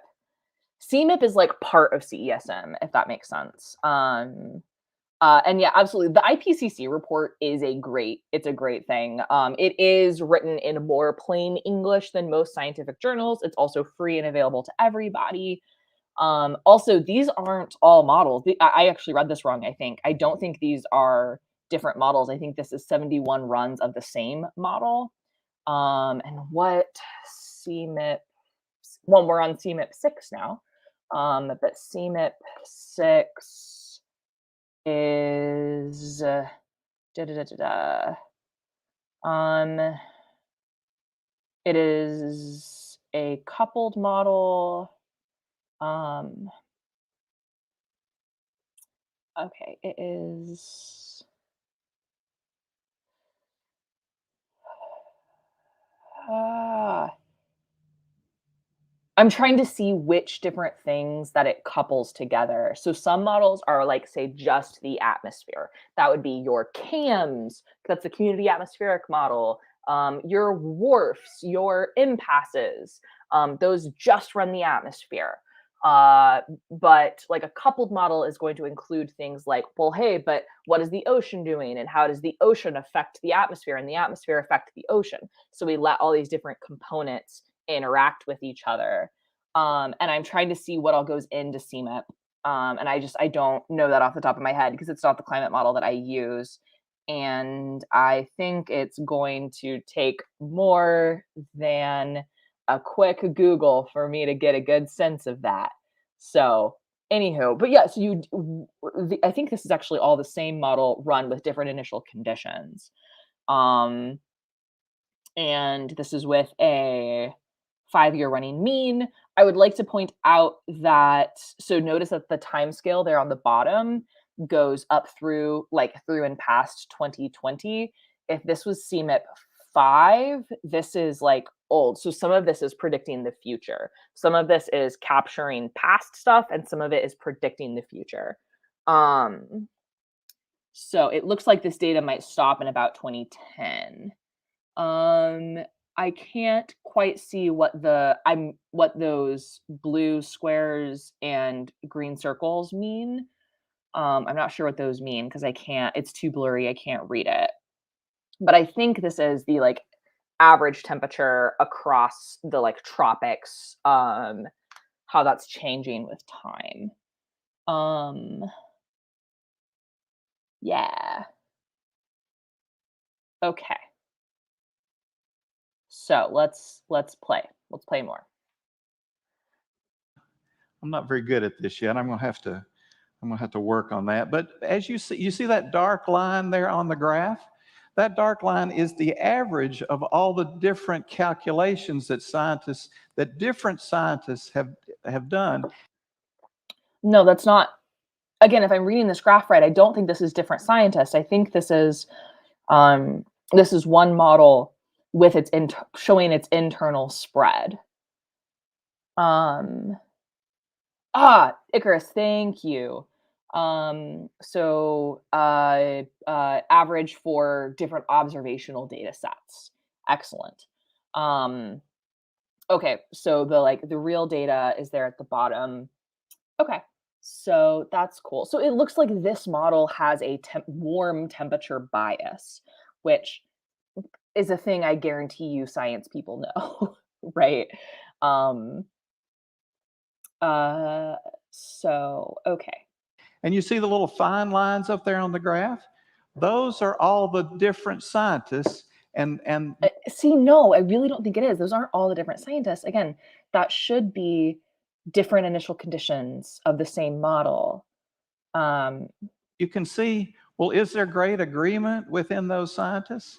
CMIP is like part of CESM, if that makes sense. And yeah, absolutely. The IPCC report is it's a great thing. It is written in more plain English than most scientific journals. It's also free and available to everybody. Also, these aren't all models. I actually read this wrong, I think. I don't think these are different models. I think this is 71 runs of the same model. And what CMIP, well, we're on CMIP 6 now. But CMIP 6 is da, da, da, da, da. It is a coupled model. Okay, it is. Ah, I'm trying to see which different things that it couples together. So some models are like, say, just the atmosphere. That would be your CAMs, that's the community atmospheric model. Your wharfs, your impasses, those just run the atmosphere. But like a coupled model is going to include things like, well, hey, but what is the ocean doing? And how does the ocean affect the atmosphere and the atmosphere affect the ocean? So we let all these different components interact with each other. And I'm trying to see what all goes into CMIP. And I don't know that off the top of my head because it's not the climate model that I use. And I think it's going to take more than a quick Google for me to get a good sense of that. So, anywho, but yeah, so I think this is actually all the same model run with different initial conditions. Um, and this is with a 5-year running mean. I would like to point out that, so notice that the time scale there on the bottom goes up through and past 2020. If this was CMIP 5, this is like old. So some of this is predicting the future. Some of this is capturing past stuff, and some of it is predicting the future. So it looks like this data might stop in about 2010. I can't quite see what those blue squares and green circles mean. I'm not sure what those mean because it's too blurry, I can't read it. But I think this is the like average temperature across the like tropics, how that's changing with time. Yeah. Okay. So let's play. Let's play more. I'm not very good at this yet. I'm gonna have to work on that. But as you see that dark line there on the graph? That dark line is the average of all the different calculations that different scientists have done. No, that's not. Again, if I'm reading this graph right, I don't think this is different scientists. I think this is one model with showing its internal spread. Icarus, thank you. So average for different observational data sets. Excellent. Okay, so the real data is there at the bottom. Okay, so that's cool. So it looks like this model has a warm temperature bias, which is a thing I guarantee you science people know, right? Um, so okay. And you see the little fine lines up there on the graph? Those are all the different scientists. And See, no, I really don't think it is. Those aren't all the different scientists. Again, that should be different initial conditions of the same model. you can see, well, is there great agreement within those scientists?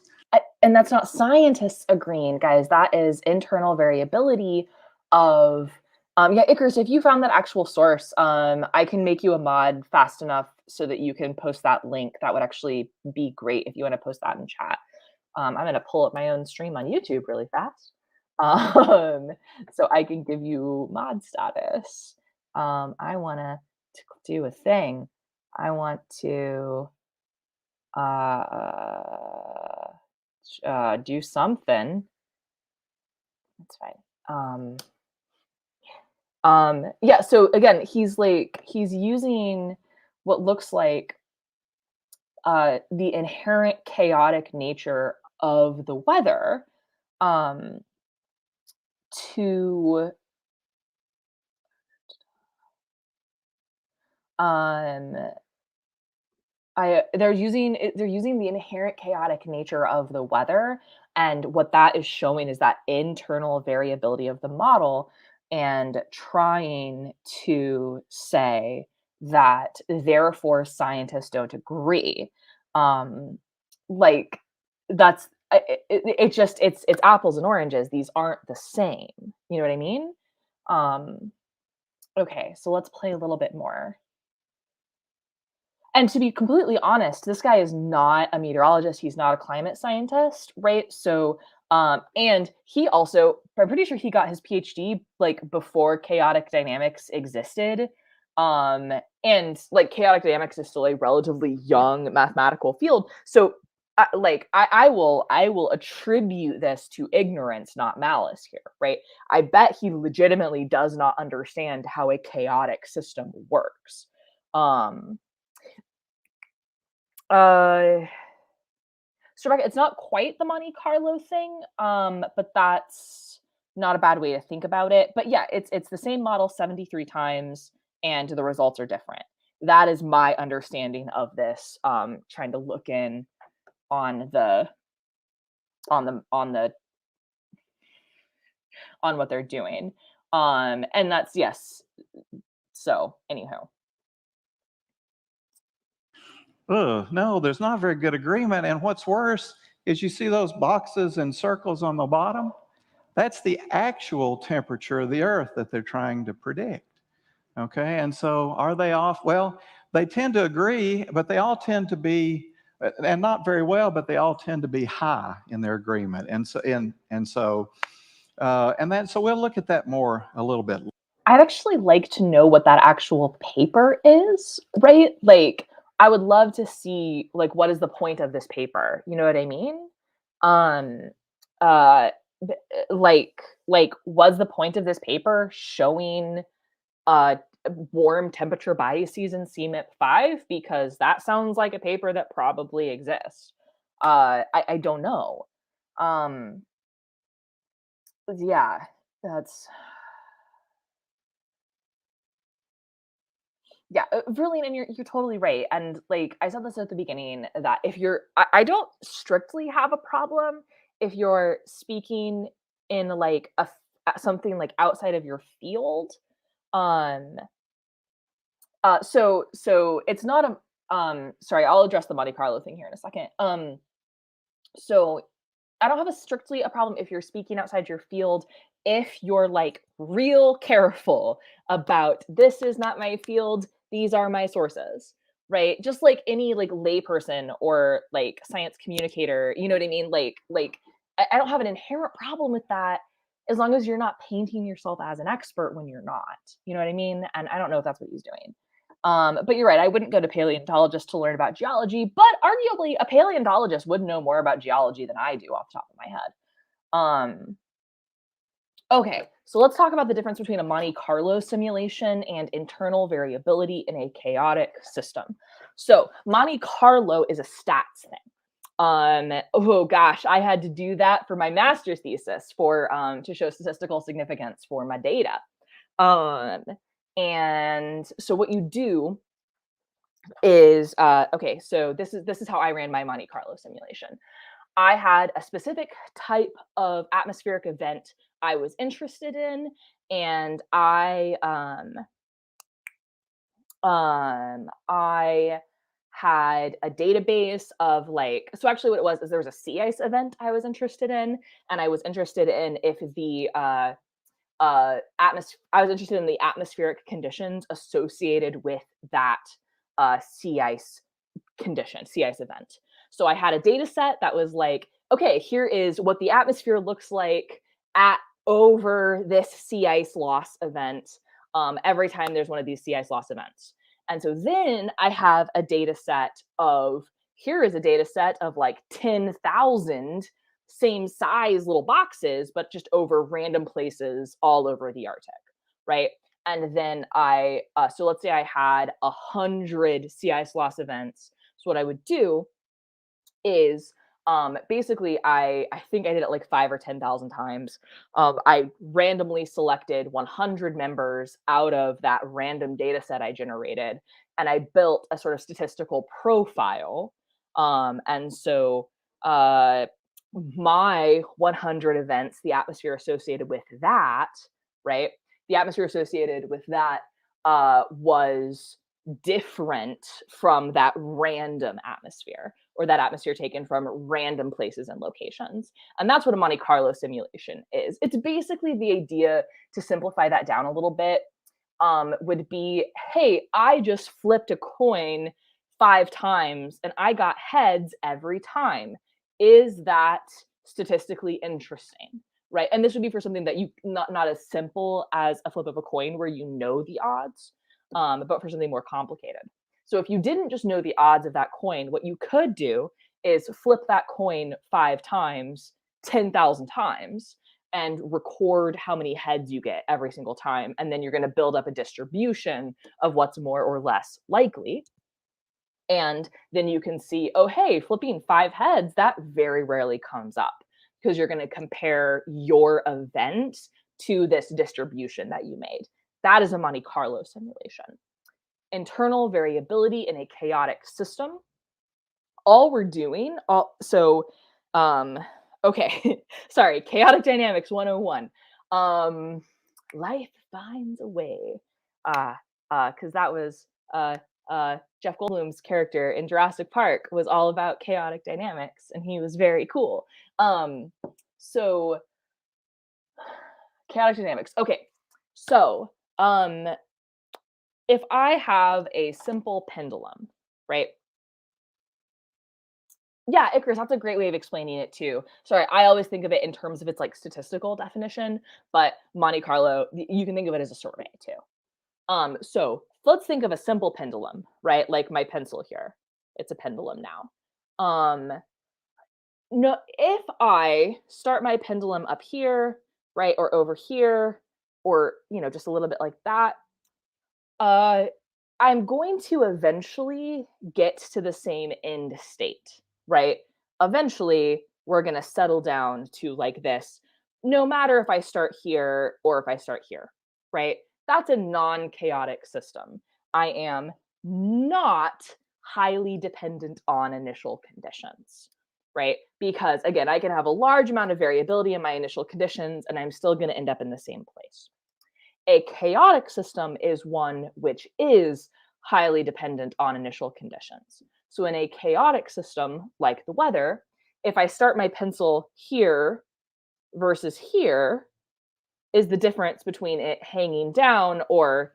And that's not scientists agreeing, guys. That is internal variability of, yeah, Icarus, if you found that actual source, I can make you a mod fast enough so that you can post that link. That would actually be great if you want to post that in chat. I'm going to pull up my own stream on YouTube really fast, so I can give you mod status. I want to do a thing. I want to do something. That's fine. Yeah, so again, he's using what looks like the inherent chaotic nature of the weather to they're using the inherent chaotic nature of the weather, and what that is showing is that internal variability of the model, and trying to say that therefore scientists don't agree. Like that's it's apples and oranges. These aren't the same. You know what I mean? Okay, so let's play a little bit more. And to be completely honest, this guy is not a meteorologist, he's not a climate scientist, right? So, and he also, I'm pretty sure he got his PhD like before chaotic dynamics existed. And like chaotic dynamics is still a relatively young mathematical field. So, I will attribute this to ignorance, not malice here, right? I bet he legitimately does not understand how a chaotic system works. So Rebecca, it's not quite the Monte Carlo thing, but that's not a bad way to think about it. But yeah, it's the same model 73 times, and the results are different. That is my understanding of this. Trying to look in on what they're doing. And that's, yes. So anyhow. No, there's not very good agreement. And what's worse is you see those boxes and circles on the bottom? That's the actual temperature of the Earth that they're trying to predict. Okay, and so are they off? Well, they tend to agree, but they all tend to be, and not very well, but they all tend to be high in their agreement. So we'll look at that more a little bit. I'd actually like to know what that actual paper is, right? Like, I would love to see, like, what is the point of this paper? You know what I mean? Um, uh, like, was the point of this paper showing uh warm temperature biases in CMIP5? Because that sounds like a paper that probably exists. I don't know. Um, yeah, that's yeah, Verlene, and you're totally right. And like I said this at the beginning, that if I don't strictly have a problem if you're speaking in like something like outside of your field. Um, so it's not a sorry, I'll address the Monte Carlo thing here in a second. So I don't have strictly a problem if you're speaking outside your field, if you're like real careful about, this is not my field, these are my sources, right? Just like any like layperson or like science communicator, you know what I mean? I don't have an inherent problem with that, as long as you're not painting yourself as an expert when you're not. You know what I mean? And I don't know if that's what he's doing. But you're right. I wouldn't go to paleontologists to learn about geology, but arguably a paleontologist would know more about geology than I do off the top of my head. Okay, so let's talk about the difference between a Monte Carlo simulation and internal variability in a chaotic system. So Monte Carlo is a stats thing. Oh gosh, I had to do that for my master's thesis to show statistical significance for my data. And so what you do is okay, so this is how I ran my Monte Carlo simulation. I had a specific type of atmospheric event I was interested in, and I had a database of like, so actually what it was is there was a sea ice event I was interested in, and I was interested in if the I was interested in the atmospheric conditions associated with that sea ice sea ice event. So I had a data set that was like, okay, here is what the atmosphere looks like at over this sea ice loss event every time there's one of these sea ice loss events. And so then I have a data set of, here is a data set of like 10,000 same size little boxes, but just over random places all over the Arctic, right? And then so let's say I had 100 sea ice loss events. So what I would do is basically I think I did it like 5 or 10,000 times. I randomly selected 100 members out of that random data set I generated, and I built a sort of statistical profile. And so my 100 events, the atmosphere associated with that, right? The atmosphere associated with that was different from that random atmosphere, or that atmosphere taken from random places and locations. And that's what a Monte Carlo simulation is. It's basically the idea, to simplify that down a little bit, would be, hey, I just flipped a coin 5 times and I got heads every time. Is that statistically interesting? Right. And this would be for something that not as simple as a flip of a coin where you know the odds, but for something more complicated. So if you didn't just know the odds of that coin, what you could do is flip that coin 5 times, 10,000 times, and record how many heads you get every single time. And then you're going to build up a distribution of what's more or less likely. And then you can see, oh, hey, flipping 5 heads, that very rarely comes up, because you're going to compare your event to this distribution that you made. That is a Monte Carlo simulation. Internal variability in a chaotic system. all we're doing, okay, sorry, chaotic dynamics 101. Life finds a way. Because that was Jeff Goldblum's character in Jurassic Park was all about chaotic dynamics, and he was very cool. So chaotic dynamics. Okay, so if I have a simple pendulum, right? Yeah, Icarus, that's a great way of explaining it too. Sorry, I always think of it in terms of its like statistical definition, but Monte Carlo, you can think of it as a survey too. So let's think of a simple pendulum, right? Like my pencil here. It's a pendulum now. No, if I start my pendulum up here, right, or over here, or just a little bit like that, uh, I'm going to eventually get to the same end state, right? Eventually, we're going to settle down to like this, no matter if I start here or if I start here, right? That's a non chaotic system. I am not highly dependent on initial conditions, right? Because again, I can have a large amount of variability in my initial conditions and I'm still going to end up in the same place. A chaotic system is one which is highly dependent on initial conditions. So in a chaotic system, like the weather, if I start my pencil here versus here, is the difference between it hanging down or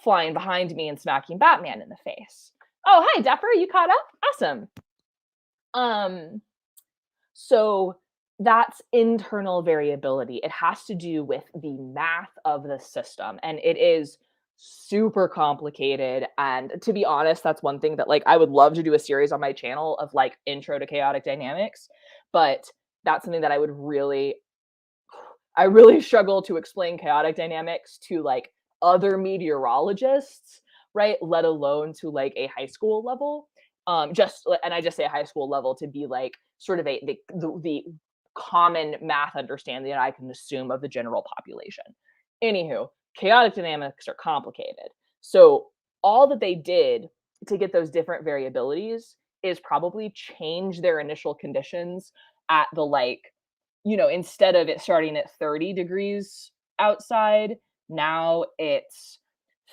flying behind me and smacking Batman in the face. Oh, hi, Dapper, you caught up? Awesome. So that's internal variability. It has to do with the math of the system, and it is super complicated. And to be honest, that's one thing that like I would love to do a series on my channel of like intro to chaotic dynamics, but that's something that I really struggle to explain chaotic dynamics to like other meteorologists, right? Let alone to like a high school level. And I just say high school level to be like sort of the common math understanding that I can assume of the general population. Anywho, chaotic dynamics are complicated. So all that they did to get those different variabilities is probably change their initial conditions at the like instead of it starting at 30 degrees outside, now it's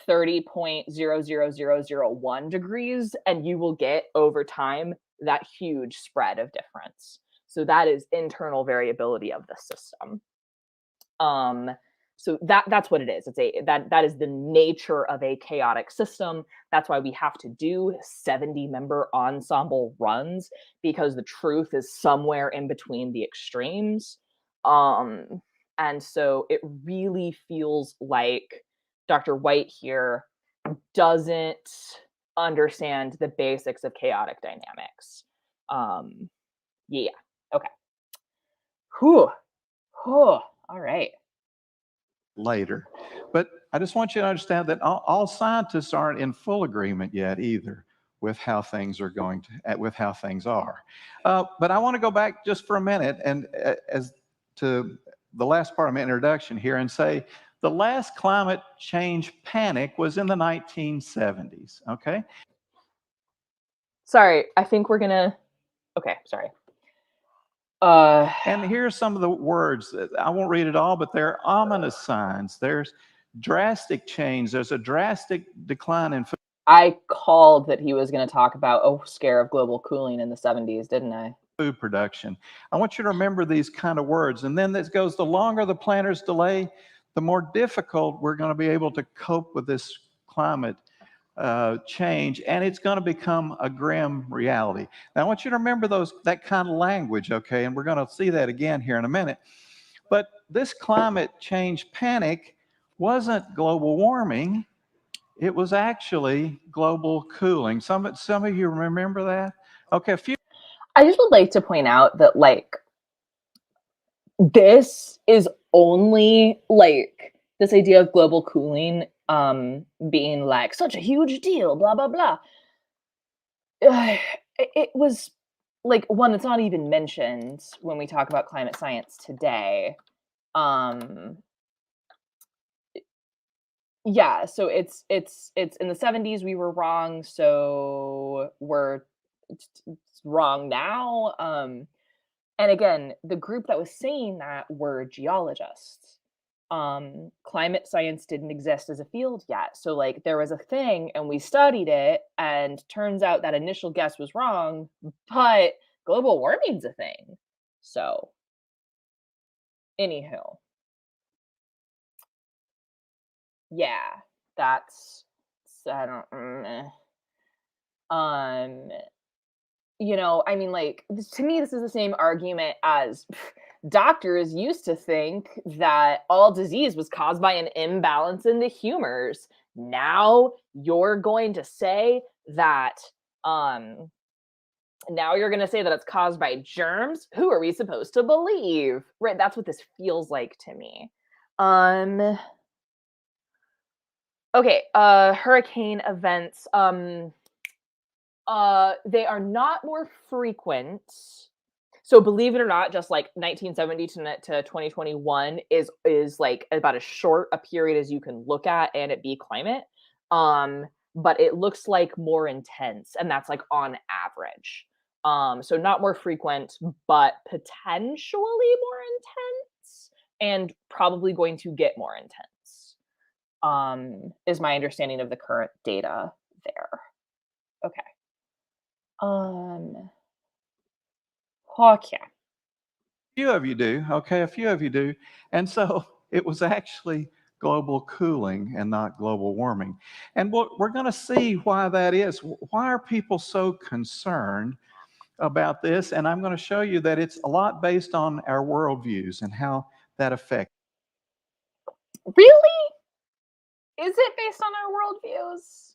30.00001 degrees, and you will get over time that huge spread of difference. So that is internal variability of the system. So that's what it is. That is the nature of a chaotic system. That's why we have to do 70-member ensemble runs, because the truth is somewhere in between the extremes. And so it really feels like Dr. White here doesn't understand the basics of chaotic dynamics. Yeah. Okay. Whew. Whew. All right. Later. But I just want you to understand that all scientists aren't in full agreement yet either with how things are going to, with how things are. But I want to go back just for a minute and as to the last part of my introduction here and say the last climate change panic was in the 1970s, okay? Sorry, I think we're gonna. Okay, sorry. And here's some of the words. I won't read it all, but they're ominous signs. There's drastic change. There's a drastic decline in food. I called that he was going to talk about a scare of global cooling in the 70s, didn't I? Food production. I want you to remember these kind of words. And then this goes, the longer the planners delay, the more difficult we're going to be able to cope with this climate change, and it's going to become a grim reality. Now, I want you to remember that kind of language, okay? And we're going to see that again here in a minute. But this climate change panic wasn't global warming. It was actually global cooling. Some of you remember that? Okay, I just would like to point out that like this is only like this idea of global cooling being like such a huge deal, blah blah blah. It was like one that's not even mentioned when we talk about climate science today. Yeah, so it's in the 70s we were wrong, so we're it's wrong now. And again, the group that was saying that were geologists. Climate science didn't exist as a field yet. So like there was a thing and we studied it and turns out that initial guess was wrong, but global warming's a thing. So anywho, yeah, that's I don't um I mean, like, to me, this is the same argument as doctors used to think that all disease was caused by an imbalance in the humors. Now you're going to say that, um, now you're going to say that it's caused by germs. Who are we supposed to believe? Right. That's what this feels like to me. Um, okay. Hurricane events. They are not more frequent. So believe it or not, just like 1970 to 2021 is like about as short a period as you can look at and it be climate. Um, but it looks like more intense, and that's like on average. So not more frequent, but potentially more intense, and probably going to get more intense. Is my understanding of the current data there. Okay. Um, okay. Few of you do, okay? A few of you do. And so it was actually global cooling and not global warming. And we're going to see why that is. Why are people so concerned about this? And I'm going to show you that it's a lot based on our worldviews and how that affects. Really? Is it based on our worldviews?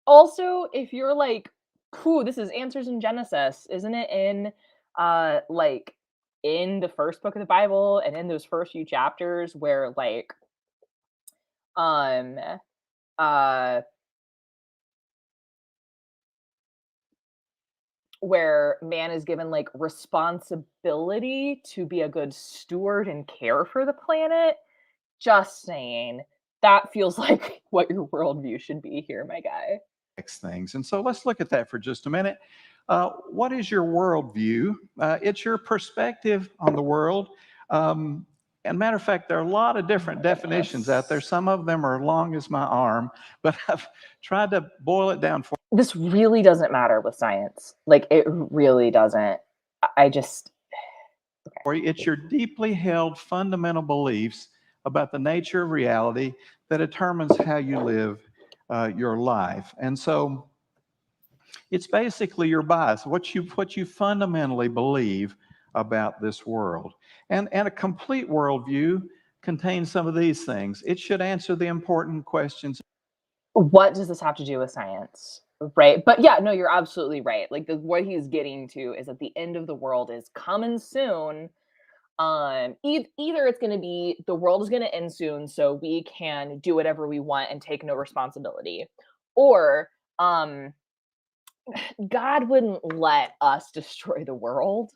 Also, if you're like, "Pooh, this is Answers in Genesis," isn't it in, like, in the first book of the Bible and in those first few chapters where, like, um, uh, where man is given, like, responsibility to be a good steward and care for the planet? Just saying. That feels like what your worldview should be here, my guy. Things. And so let's look at that for just a minute. What is your worldview? It's your perspective on the world. And matter of fact, there are a lot of different definitions out there. Some of them are long as my arm, but I've tried to boil it down for This really doesn't matter with science. Like, it really doesn't. I just you. It's your deeply held fundamental beliefs about the nature of reality that determines how you live your life. And so it's basically your bias, what you fundamentally believe about this world. And a complete worldview contains some of these things. It should answer the important questions. what does this have to do with science? Right? But yeah, no, you're absolutely right. Like, what he's getting to is that the end of the world is coming soon. Either it's gonna be the world is gonna end soon, so we can do whatever we want and take no responsibility, or, um, God wouldn't let us destroy the world.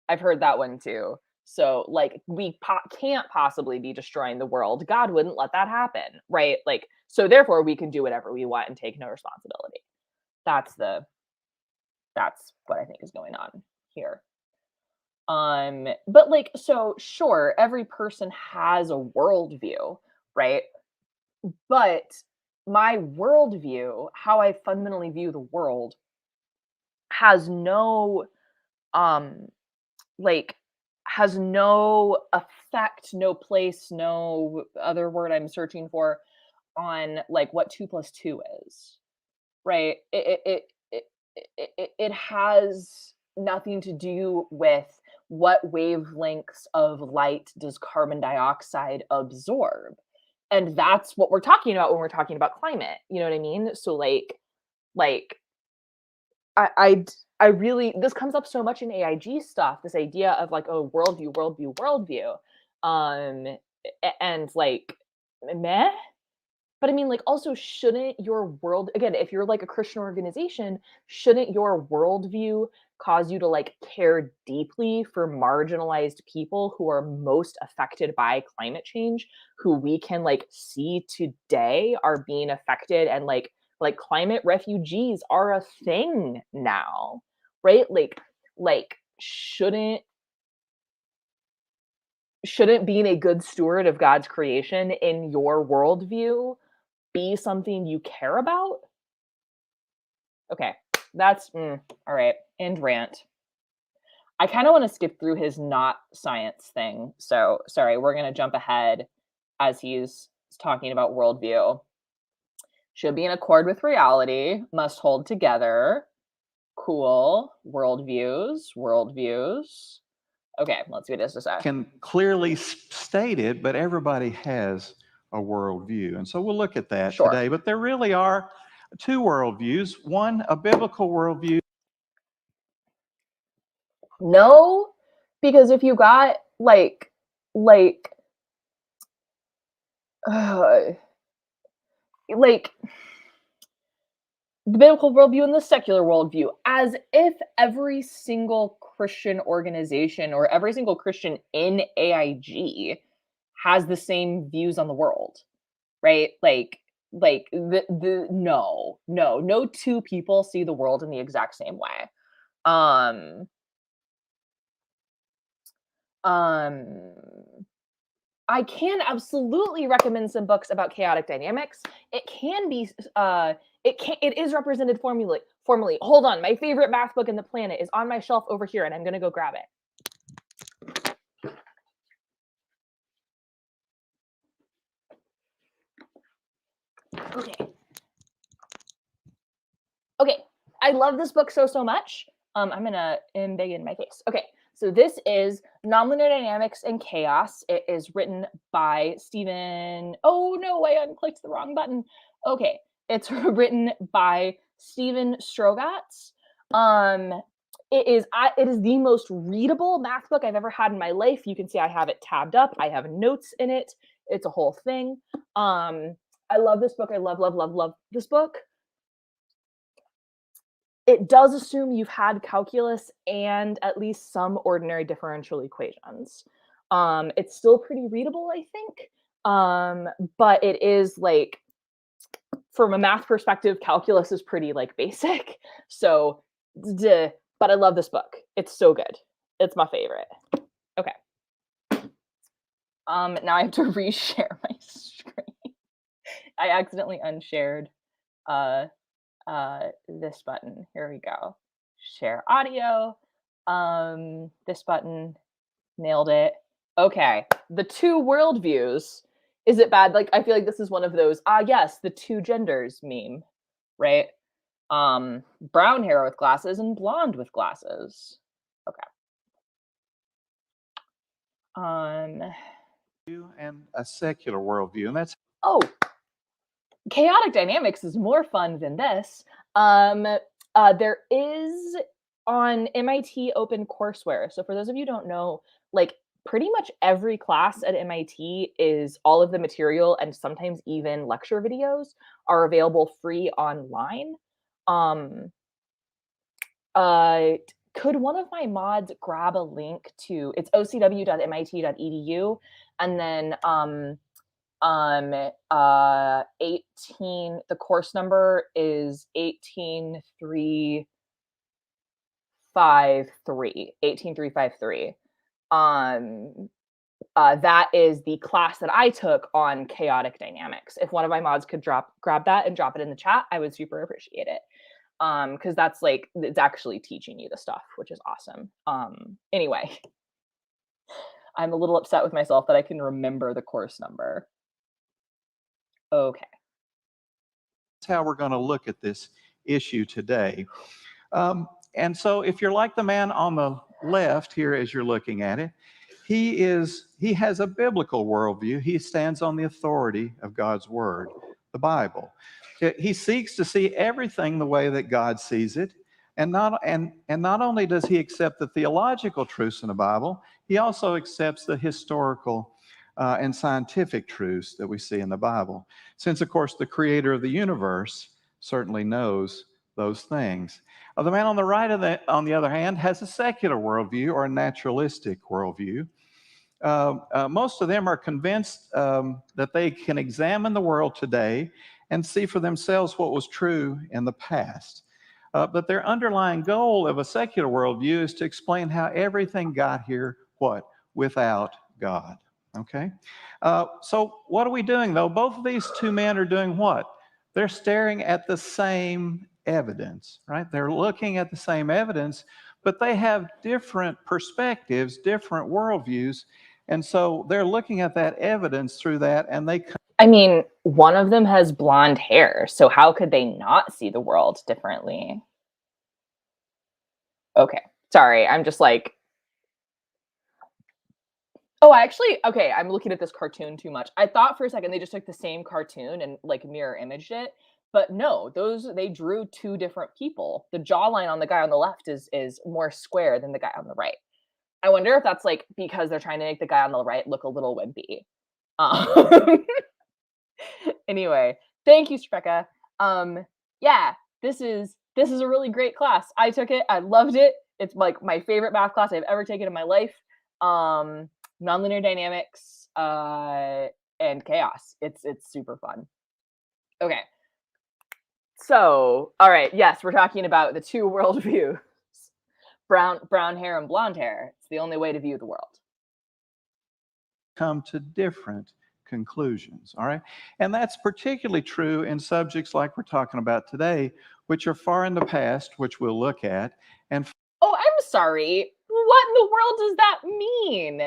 I've heard that one too. So, like, we can't possibly be destroying the world. God wouldn't let that happen, right? Like, so therefore, we can do whatever we want and take no responsibility. That's the that's what I think is going on here. But like, so sure, every person has a worldview, right? But my worldview, how I fundamentally view the world, has no um like has no effect, no place, no other word I'm searching for on like what 2 plus 2 is, right? It has nothing to do with what wavelengths of light does carbon dioxide absorb. And that's what we're talking about when we're talking about climate. You know what I mean? So like I really this comes up so much in AIG stuff, this idea of like, oh, worldview, worldview, worldview. And like meh. But I mean, like, also, shouldn't your world again, if you're like a Christian organization, shouldn't your worldview cause you to like care deeply for marginalized people who are most affected by climate change, who we can like see today are being affected and like Like climate refugees are a thing now, right? Like shouldn't being a good steward of God's creation in your worldview be something you care about? Okay, that's all right. End rant. I kind of want to skip through his not science thing. So sorry, we're going to jump ahead as he's talking about worldview. Should be in accord with reality, must hold together. Cool. Worldviews. Okay, let's see what it has to say. Can clearly state it, but everybody has a worldview. And so we'll look at that Sure. today. But there really are two worldviews. One, a biblical worldview. No, because if you got like uh, like the biblical worldview and the secular worldview, as if every single Christian organization or every single Christian in AIG has the same views on the world, right? Like the no two people see the world in the exact same way. Um I can absolutely recommend some books about chaotic dynamics. It can be it is represented formally. Hold on, my favorite math book in the planet is on my shelf over here and I'm going to go grab it. Okay. Okay. I love this book so much. I'm going to embiggen in my face. Okay. So this is Nonlinear Dynamics and Chaos. It is written by Stephen. Oh no, I unclicked the wrong button. Okay, it's written by Stephen Strogatz. It is the most readable math book I've ever had in my life. You can see I have it tabbed up. I have notes in it. It's a whole thing. I love this book. I love this book. It does assume you've had calculus and at least some ordinary differential equations. It's still pretty readable, I think. But it is like, from a math perspective, calculus is pretty like basic. So, but I love this book. It's so good. It's my favorite. Okay. Now I have to reshare my screen. I accidentally unshared this button. Here we go. Share audio. This button, nailed it. Okay, the two worldviews. Is it bad? Like, I feel like this is one of those, yes, the two genders meme, right? Brown hair with glasses and blonde with glasses. Okay. And a secular worldview. And that's chaotic dynamics is more fun than this. There is on MIT OpenCourseWare. So for those of you who don't know, like pretty much every class at MIT is all of the material and sometimes even lecture videos are available free online. Could one of my mods grab a link to, it's ocw.mit.edu, and then 18, the course number is 18353. That is the class that I took on chaotic dynamics. If one of my mods could grab that and drop it in the chat, I would super appreciate it. Because that's like, it's actually teaching you the stuff, which is awesome. Anyway, I'm a little upset with myself that I can remember the course number. Okay. That's how we're going to look at this issue today. And so if you're like the man on the left here as you're looking at it, he has a biblical worldview. He stands on the authority of God's word, the Bible. He seeks to see everything the way that God sees it. And not only does he accept the theological truths in the Bible, he also accepts the historical and scientific truths that we see in the Bible. Since, of course, the creator of the universe certainly knows those things. The man on the right, on the other hand, has a secular worldview or a naturalistic worldview. Most of them are convinced that they can examine the world today and see for themselves what was true in the past. But their underlying goal of a secular worldview is to explain how everything got here, what? Without God. Okay? So what are we doing, though? Both of these two men are doing what? They're staring at the same evidence, right? They're looking at the same evidence, but they have different perspectives, different worldviews. And so they're looking at that evidence through that, and I mean, one of them has blonde hair, so how could they not see the world differently? Okay, sorry, I'm just like, oh, okay, I'm looking at this cartoon too much. I thought for a second they just took the same cartoon and like mirror imaged it, but no, they drew two different people. The jawline on the guy on the left is more square than the guy on the right. I wonder if that's like because they're trying to make the guy on the right look a little wimpy. Um, anyway, thank you, Strecka. Yeah, this is a really great class. I took it. I loved it. It's like my favorite math class I've ever taken in my life. Nonlinear dynamics and chaos. It's super fun. Okay. So, all right, yes, we're talking about the two worldviews. Brown hair and blonde hair. It's the only way to view the world. come to different conclusions, all right? And that's particularly true in subjects like we're talking about today, which are far in the past, which we'll look at. And oh, I'm sorry. What in the world does that mean?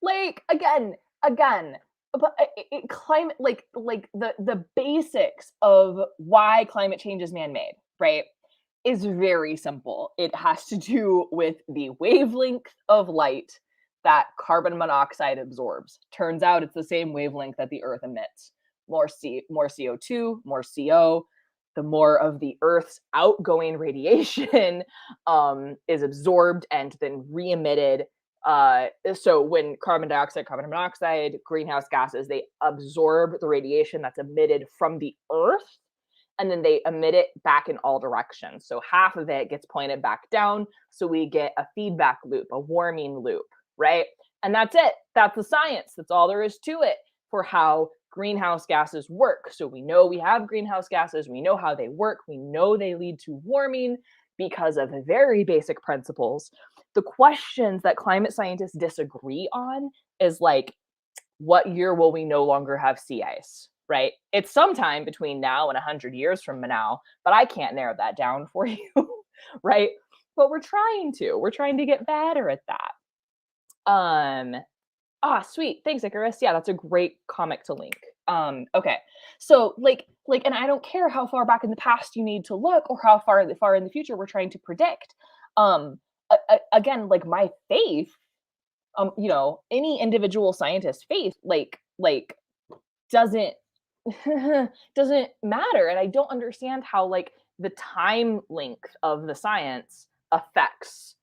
Like, again, but climate, like the basics of why climate change is man-made, right, is very simple. It has to do with the wavelength of light that carbon monoxide absorbs. Turns out it's the same wavelength that the Earth emits. More CO2, more CO, the more of the Earth's outgoing radiation is absorbed and then re-emitted. So when carbon dioxide, carbon monoxide, greenhouse gases, they absorb the radiation that's emitted from the Earth, and then they emit it back in all directions. So half of it gets pointed back down. So we get a feedback loop, a warming loop, right? And that's it. That's the science. That's all there is to it for how greenhouse gases work. So we know we have greenhouse gases. We know how they work. We know they lead to warming because of very basic principles. The questions that climate scientists disagree on is like, what year will we no longer have sea ice? Right? It's sometime between now and 100 years from now, but I can't narrow that down for you, right? But we're trying to. We're trying to get better at that. Sweet. Thanks, Icarus. Yeah, that's a great comic to link. Okay. So like, and I don't care how far back in the past you need to look or how far in the future we're trying to predict. Again, like my faith, any individual scientist faith, like doesn't doesn't matter. And I don't understand how like the time length of the science affects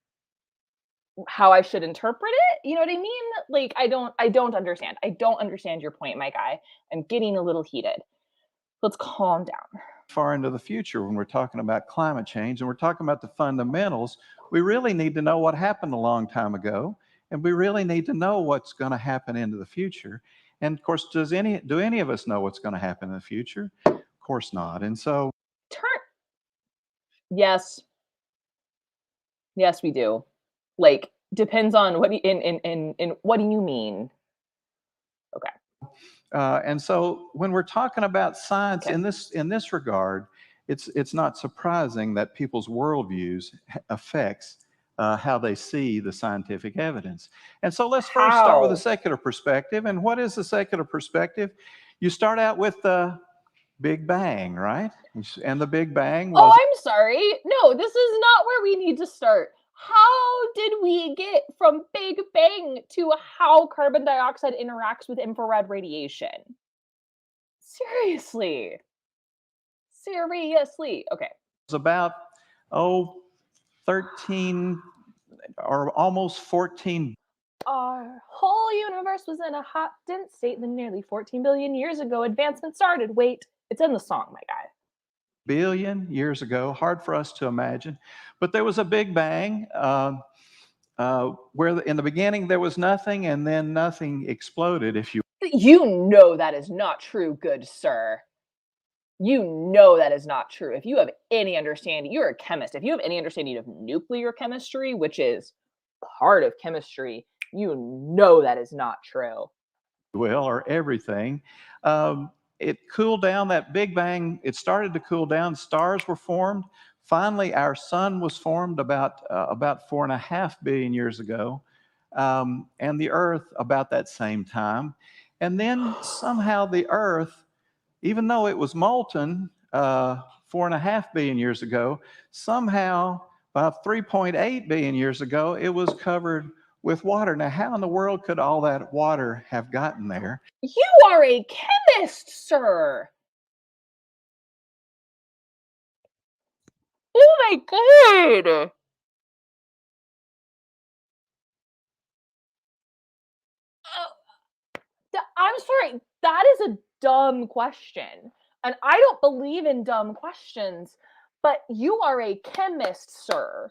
how I should interpret it. You know what I mean? Like I don't understand. I don't understand your point, my guy. I'm getting a little heated. Let's calm down. Far into the future, when we're talking about climate change and we're talking about the fundamentals, we really need to know what happened a long time ago, and we really need to know what's going to happen into the future. And of course, do any of us know what's going to happen in the future? Of course not. And so yes, we do. Like depends on what in what do you mean? Okay. And so when we're talking about science in this regard, it's not surprising that people's worldviews affects how they see the scientific evidence. And so let's first start with a secular perspective. And what is the secular perspective? You start out with the Big Bang, right? And the Big Bang was... Oh, I'm sorry. No, this is not where we need to start. How did we get from Big Bang to how carbon dioxide interacts with infrared radiation? Seriously. Okay. It's about 13 or almost 14. Our whole universe was in a hot, dense state then nearly 14 billion years ago. Advancement started. Wait, it's in the song, my guy. Billion years ago, hard for us to imagine. But there was a Big Bang where in the beginning there was nothing, and then nothing exploded, if you... You know that is not true, good sir. You know that is not true. If you have any understanding, you're a chemist. If you have any understanding of nuclear chemistry, which is part of chemistry, you know that is not true. Well, or everything. Um, it cooled down, that Big Bang, it started to cool down, stars were formed. Finally, our sun was formed about 4.5 billion years ago, and the Earth about that same time. And then somehow the Earth, even though it was molten 4.5 billion years ago, somehow about 3.8 billion years ago, it was covered with water. Now, how in the world could all that water have gotten there? You are a chemist, sir. Oh my god. I'm sorry. That is a dumb question. And I don't believe in dumb questions, but you are a chemist, sir.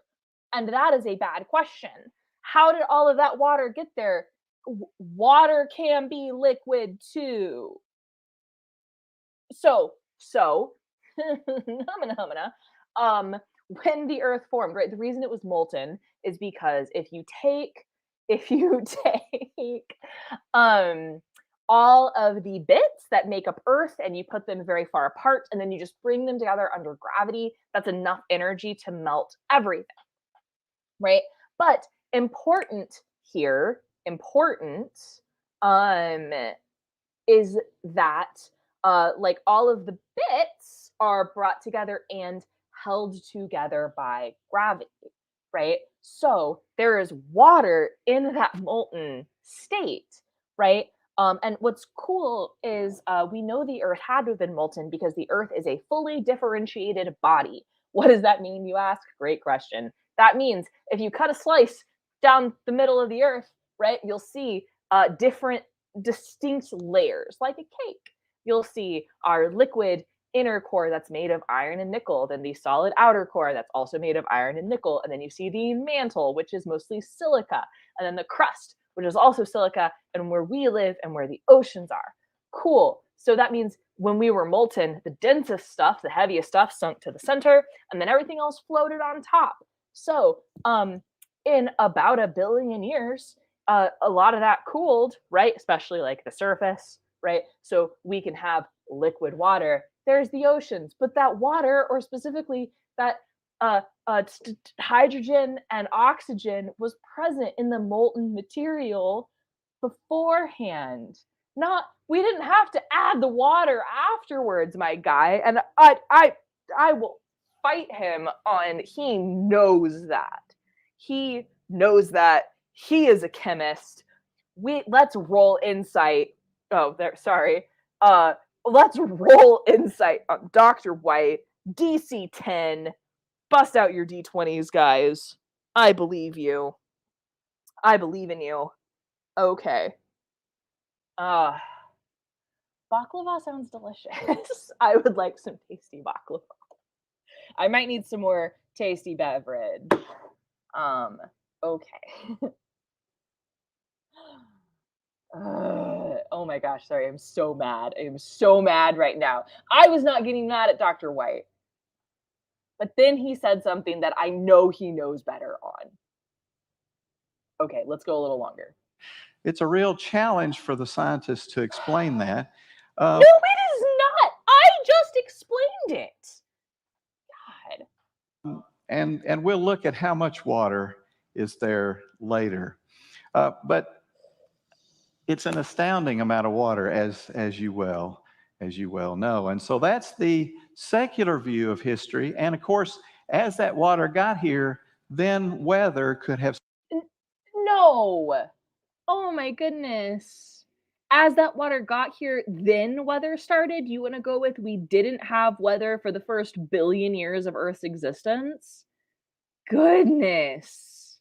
And that is a bad question. How did all of that water get there? Water can be liquid too. So, humana humana, when the earth formed, right? The reason it was molten is because if you take um all of the bits that make up earth and you put them very far apart and then you just bring them together under gravity, that's enough energy to melt everything, right? But important here, important um is that like all of the bits are brought together and held together by gravity, right? So there is water in that molten state, right? And what's cool is we know the Earth had to have been molten because the Earth is a fully differentiated body. What does that mean, you ask? Great question. That means if you cut a slice down the middle of the Earth, right, you'll see different distinct layers, like a cake. You'll see our liquid inner core that's made of iron and nickel, then the solid outer core that's also made of iron and nickel, and then you see the mantle, which is mostly silica, and then the crust, which is also silica, and where we live and where the oceans are. Cool. So that means when we were molten, the densest stuff, the heaviest stuff, sunk to the center, and then everything else floated on top. So, in about 1 billion years, a lot of that cooled, right? Especially like the surface, right? So we can have liquid water. There's the oceans, but that water, or specifically that hydrogen and oxygen, was present in the molten material beforehand. Not, we didn't have to add the water afterwards, my guy. And I will fight him on, he knows that. He knows that. He is a chemist. Let's roll insight. Oh, there, sorry. Let's roll insight on Dr. White. DC 10. Bust out your D20s, guys. I believe you. I believe in you. Okay. Uh Baklava sounds delicious. I would like some tasty baklava. I might need some more tasty beverage. Okay. Oh my gosh, sorry. I'm so mad. I'm so mad right now. I was not getting mad at Dr. White. But then he said something that I know he knows better on. Okay, let's go a little longer. It's a real challenge for the scientists to explain that. No, it is not. I just explained it. God. And we'll look at how much water is there later. But it's an astounding amount of water, as you well know. And so that's the secular view of history. And of course, as that water got here, then weather could have. No. Oh my goodness. As that water got here, then weather started? You want to go with we didn't have weather for the first billion years of Earth's existence? Goodness.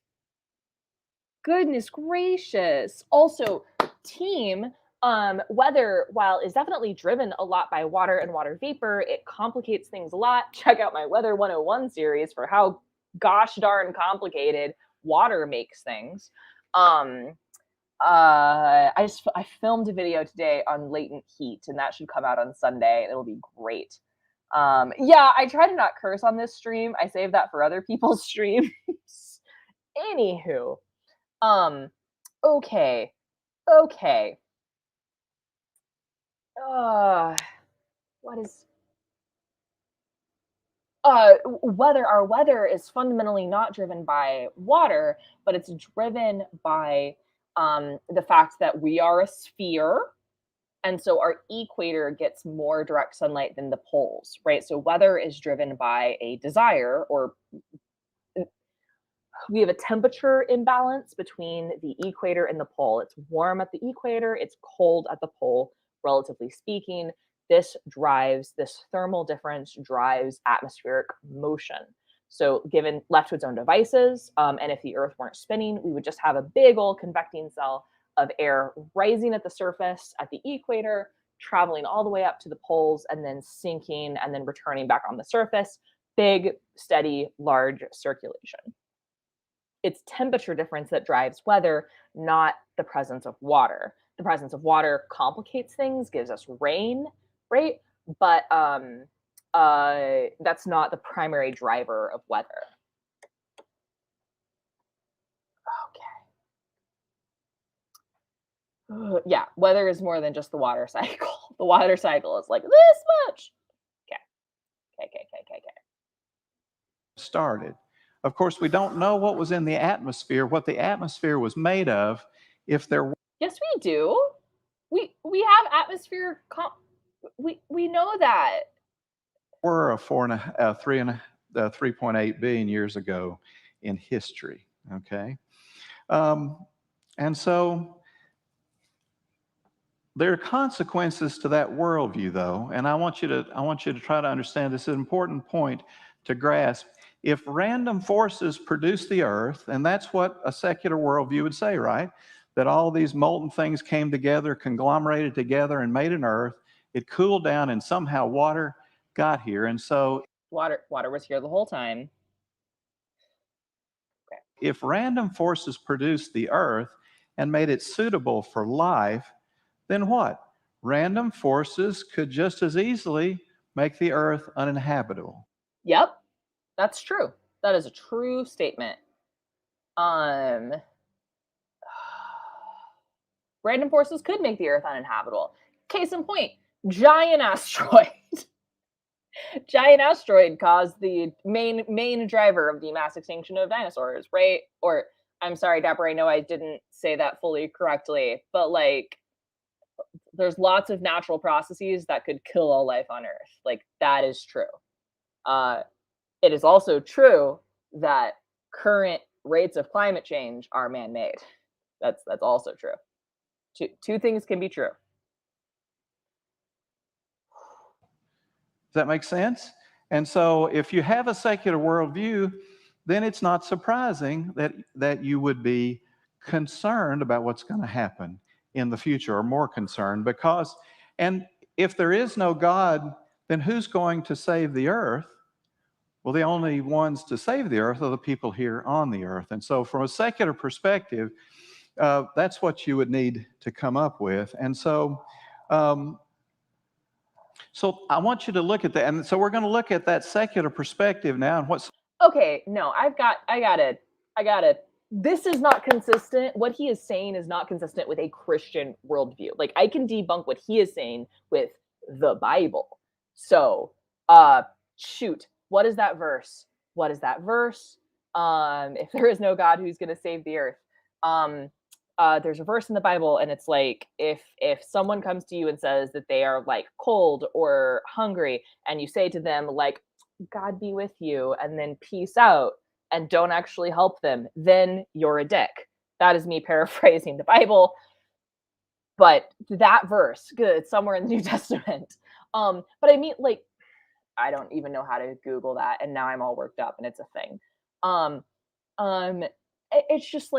Goodness gracious. Also, team, weather, while is definitely driven a lot by water and water vapor, it complicates things a lot. Check out my Weather 101 series for how gosh darn complicated water makes things. I filmed a video today on latent heat, and that should come out on Sunday. It'll be great. Yeah, I try to not curse on this stream. I save that for other people's streams. Anywho, um, okay, okay. Uh, what is our weather is fundamentally not driven by water, but it's driven by the fact that we are a sphere, and so our equator gets more direct sunlight than the poles, right? So weather is driven by a desire, or we have a temperature imbalance between the equator and the pole. It's warm at the equator, it's cold at the pole, relatively speaking. This thermal difference drives atmospheric motion. So, given left to its own devices, and if the Earth weren't spinning, we would just have a big old convecting cell of air rising at the surface at the equator, traveling all the way up to the poles, and then sinking and then returning back on the surface. Big, steady, large circulation. It's temperature difference that drives weather, not the presence of water. The presence of water complicates things, gives us rain, right? But that's not the primary driver of weather. Okay. Yeah, weather is more than just the water cycle. The water cycle is like this much. Okay. Okay. Started. Of course, we don't know what was in the atmosphere, what the atmosphere was made of, if there Yes, we do. We have atmosphere. We know that. were a 3.8 billion years ago in history. Okay, and so there are consequences to that worldview, though, and I want you to try to understand this is an important point to grasp. If random forces produce the earth, and that's what a secular worldview would say, right? That all these molten things came together, conglomerated together, and made an earth. It cooled down, and somehow water got here. And so, Water was here the whole time. Okay. if random forces produced the earth and made it suitable for life, then what? Random forces could just as easily make the earth uninhabitable. Yep, that's true. That is a true statement. Um, Random forces could make the Earth uninhabitable. Case in point, giant asteroid. Giant asteroid caused the main driver of the mass extinction of dinosaurs, right? Or I'm sorry, Dapper, I know I didn't say that fully correctly, but like there's lots of natural processes that could kill all life on Earth. Like that is true. Uh, it is also true that current rates of climate change are man-made. That's also true. Two things can be true. Does that make sense? And so, if you have a secular worldview, then it's not surprising that you would be concerned about what's going to happen in the future, or more concerned, because, and if there is no God, then who's going to save the earth? Well, the only ones to save the earth are the people here on the earth. And so, from a secular perspective, that's what you would need to come up with. And so, so I want you to look at that. And so we're going to look at that secular perspective now, and what's Okay, no, I got it. This is not consistent. What he is saying is not consistent with a Christian worldview. Like I can debunk what he is saying with the Bible. So, shoot, what is that verse? What is that verse? If there is no God, who's going to save the earth? Um, there's a verse in the Bible, and it's like if someone comes to you and says that they are like cold or hungry, and you say to them like, God be with you, and then peace out, and don't actually help them, then you're a dick. That is me paraphrasing the Bible, but that verse, good, it's somewhere in the New Testament. But I mean, like, I don't even know how to Google that, and now I'm all worked up, and it's a thing. Um, it's just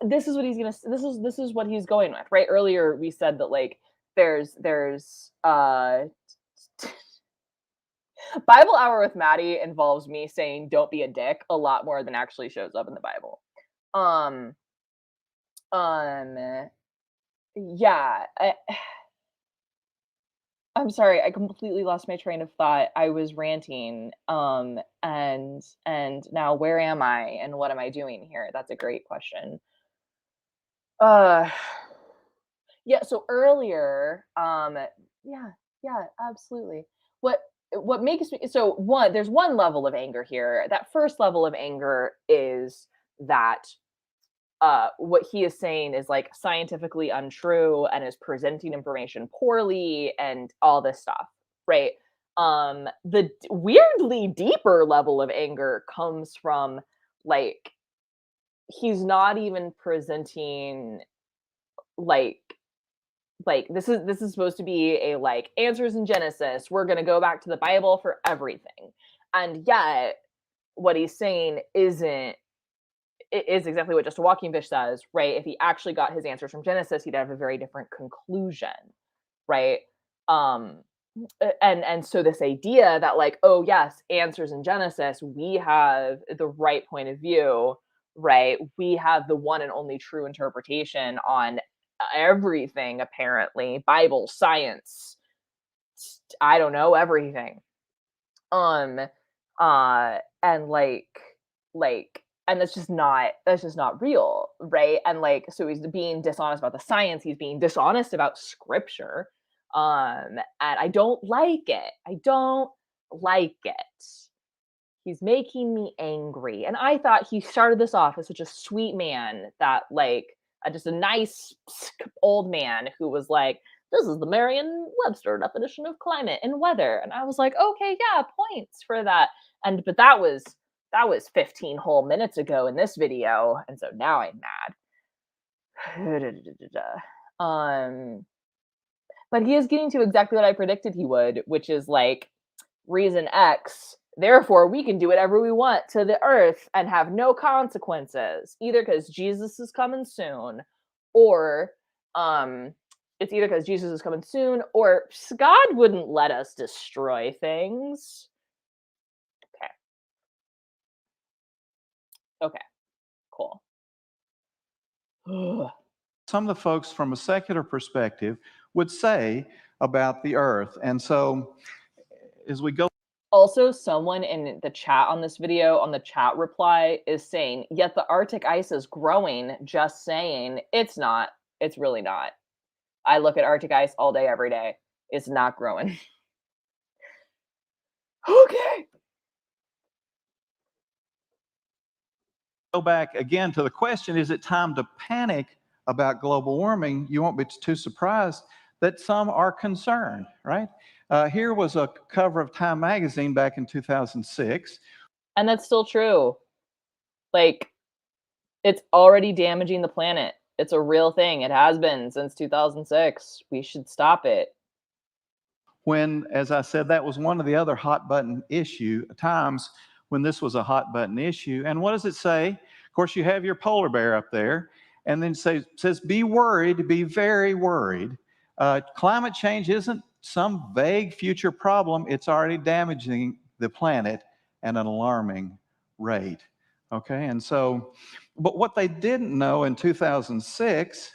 this is what he's gonna. This is what he's going with, right? Earlier we said that like there's Bible Hour with Maddie involves me saying "don't be a dick" a lot more than actually shows up in the Bible. Um, um, yeah, I'm sorry, I completely lost my train of thought. I was ranting, and now where am I and what am I doing here? That's a great question. Uh, yeah, so earlier, yeah, yeah, absolutely. What what makes me so one, there's one level of anger here. That first level of anger is that what he is saying is like scientifically untrue and is presenting information poorly and all this stuff, right? The weirdly deeper level of anger comes from like he's not even presenting like this is supposed to be a like answers in Genesis. We're gonna go back to the Bible for everything, and yet what he's saying isn't it is exactly what Just a Walking Fish says, right? If he actually got his answers from Genesis, he'd have a very different conclusion, right? Um, and so this idea that like, oh yes, answers in Genesis, we have the right point of view, right? We have the one and only true interpretation on everything, apparently, Bible, science, I don't know, everything. Um, and and that's just not real, right? And like, so he's being dishonest about the science, he's being dishonest about scripture. And I don't like it. I don't like it. He's making me angry. And I thought he started this off as such a sweet man that like just a nice old man who was like, this is the Merriam-Webster definition of climate and weather. And I was like, okay, yeah, points for that. But that was 15 whole minutes ago in this video. And so now I'm mad. um, but he is getting to exactly what I predicted he would, which is like reason X. Therefore, we can do whatever we want to the earth and have no consequences, either because Jesus is coming soon, or it's either because Jesus is coming soon, or God wouldn't let us destroy things. Okay. Okay. Cool. Some of the folks from a secular perspective would say about the earth. And so as we go, Also, someone in the chat on this video, on the chat reply, is saying, yet the Arctic ice is growing. Just saying, it's not. It's really not. I look at Arctic ice all day, every day. It's not growing. Okay. go back again to the question, is it time to panic about global warming? You won't be too surprised that some are concerned, right? Here was a cover of Time magazine back in 2006. And that's still true. Like, it's already damaging the planet. It's a real thing. It has been since 2006. We should stop it. When, as I said, that was one of the other hot button times when this was a hot button issue. And what does it say? Of course, you have your polar bear up there, and then says, be worried, be very worried. Climate change isn't some vague future problem. It's already damaging the planet at an alarming rate. Okay, and so, but what they didn't know in 2006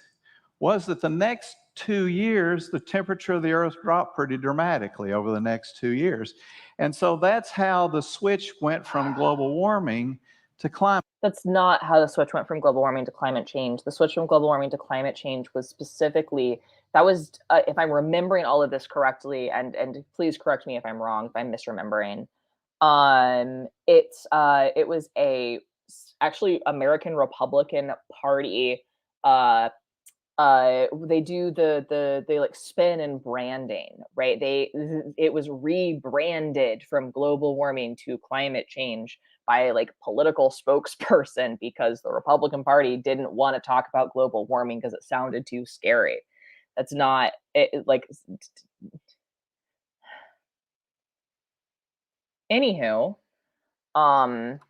was that the next 2 years, the temperature of the Earth dropped pretty dramatically over the next 2 years. And so that's how the switch went from global warming to climate. That's not how the switch went from global warming to climate change. The switch from global warming to climate change was specifically, that was, if I'm remembering all of this correctly, and please correct me if I'm wrong, if I'm misremembering. It was actually American Republican Party. They do they like spin and branding, right? It was rebranded from global warming to climate change by like political spokesperson because the Republican Party didn't want to talk about global warming because it sounded too scary. That's not like anywho. And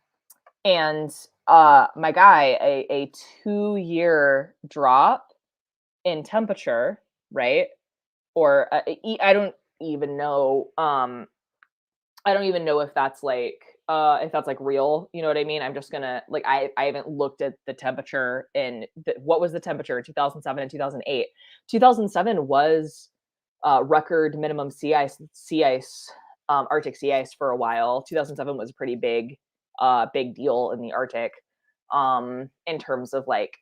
my guy, a 2-year drop in temperature, right? Or I don't even know. I don't even know if that's like real. You know what I mean? I'm just gonna like I haven't looked at the temperature in what was the temperature in 2007 and 2008. 2007 was record minimum Arctic sea ice for a while. 2007 was a pretty big deal in the Arctic in terms of like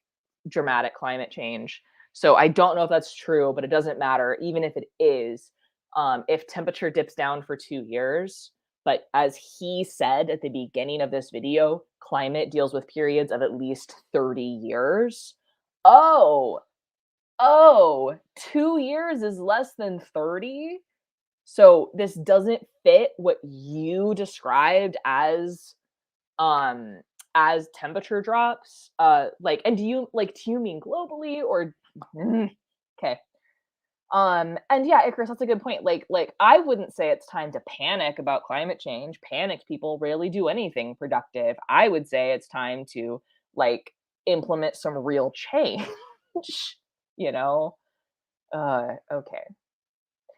dramatic climate change. So I don't know if that's true, but it doesn't matter. Even if it is, if temperature dips down for 2 years, but as he said at the beginning of this video, climate deals with periods of at least 30 years. Oh, 2 years is less than 30? So this doesn't fit what you described as temperature drops. Like, and do you mean globally or okay. And yeah, Icarus, that's a good point. Like I wouldn't say it's time to panic about climate change. Panicked people rarely do anything productive. I would say it's time to like implement some real change. you know? Okay.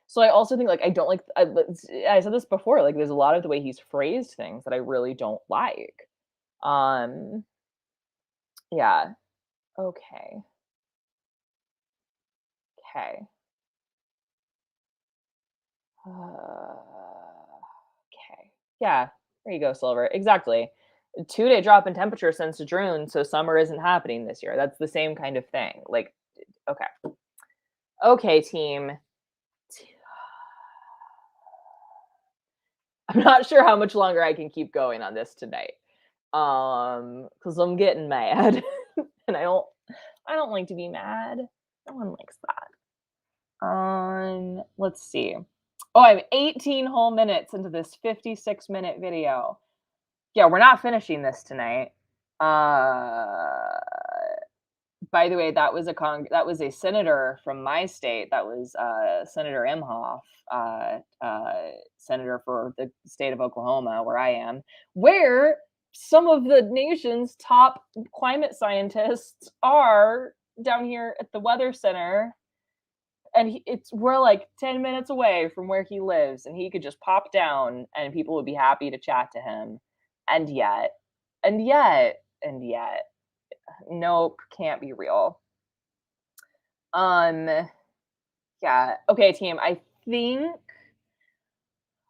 So I also think like I don't like I said this before, like there's a lot of the way he's phrased things that I really don't like. Um yeah. Okay. Okay. Okay. Yeah. There you go, Silver. Exactly. 2-day drop in temperature since June, so summer isn't happening this year. That's the same kind of thing. Like, okay. Okay, team. I'm not sure how much longer I can keep going on this tonight. Because I'm getting mad. and I don't like to be mad. No one likes that. Let's see. Oh, I'm 18 whole minutes into this 56-minute video. Yeah, we're not finishing this tonight. By the way, that was a senator from my state. That was Senator Imhoff, senator for the state of Oklahoma, where I am, where some of the nation's top climate scientists are down here at the Weather Center. And we're like 10 minutes away from where he lives, and he could just pop down and people would be happy to chat to him. And yet, and yet, and yet, nope, can't be real. Yeah. Okay, team.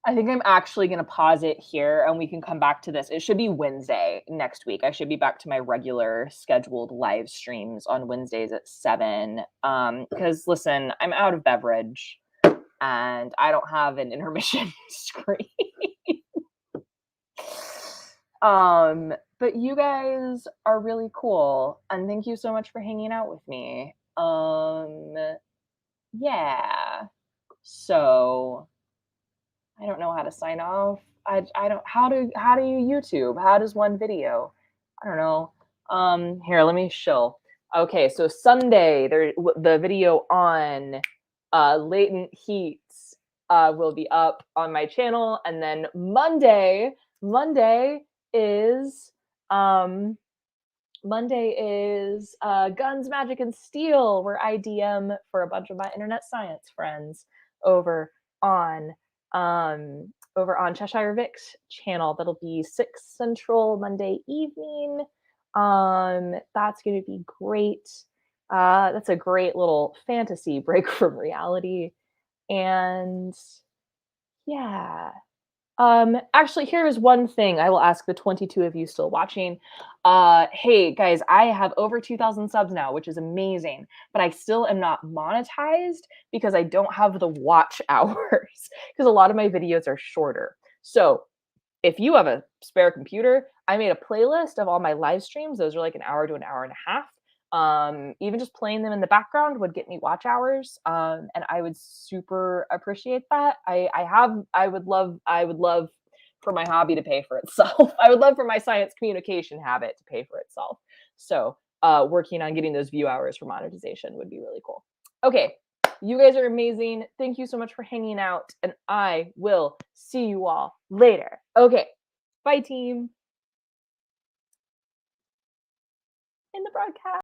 I think I'm actually going to pause it here and we can come back to this. It should be Wednesday next week. I should be back to my regular scheduled live streams on Wednesdays at 7. Because listen, I'm out of beverage and I don't have an intermission screen. But you guys are really cool and thank you so much for hanging out with me. Yeah. So I don't know how to sign off. I don't how do you YouTube? How does one video? I don't know. Here, let me show. Okay, so Sunday the video on latent heats will be up on my channel, and then Monday is Guns, Magic, and Steel, where I DM for a bunch of my internet science friends over on Cheshire Vic's channel. That'll be 6 Central Monday evening. That's going to be great. That's a great little fantasy break from reality. And yeah. Actually, here is one thing I will ask the 22 of you still watching. Hey guys, I have over 2,000 subs now, which is amazing, but I still am not monetized because I don't have the watch hours because a lot of my videos are shorter. So if you have a spare computer, I made a playlist of all my live streams. Those are like an hour to an hour and a half. Even just playing them in the background would get me watch hours. And I would super appreciate that. I would love for my hobby to pay for itself. I would love for my science communication habit to pay for itself. So working on getting those view hours for monetization would be really cool. Okay, you guys are amazing. Thank you so much for hanging out, and I will see you all later. Okay, bye team. In the broadcast.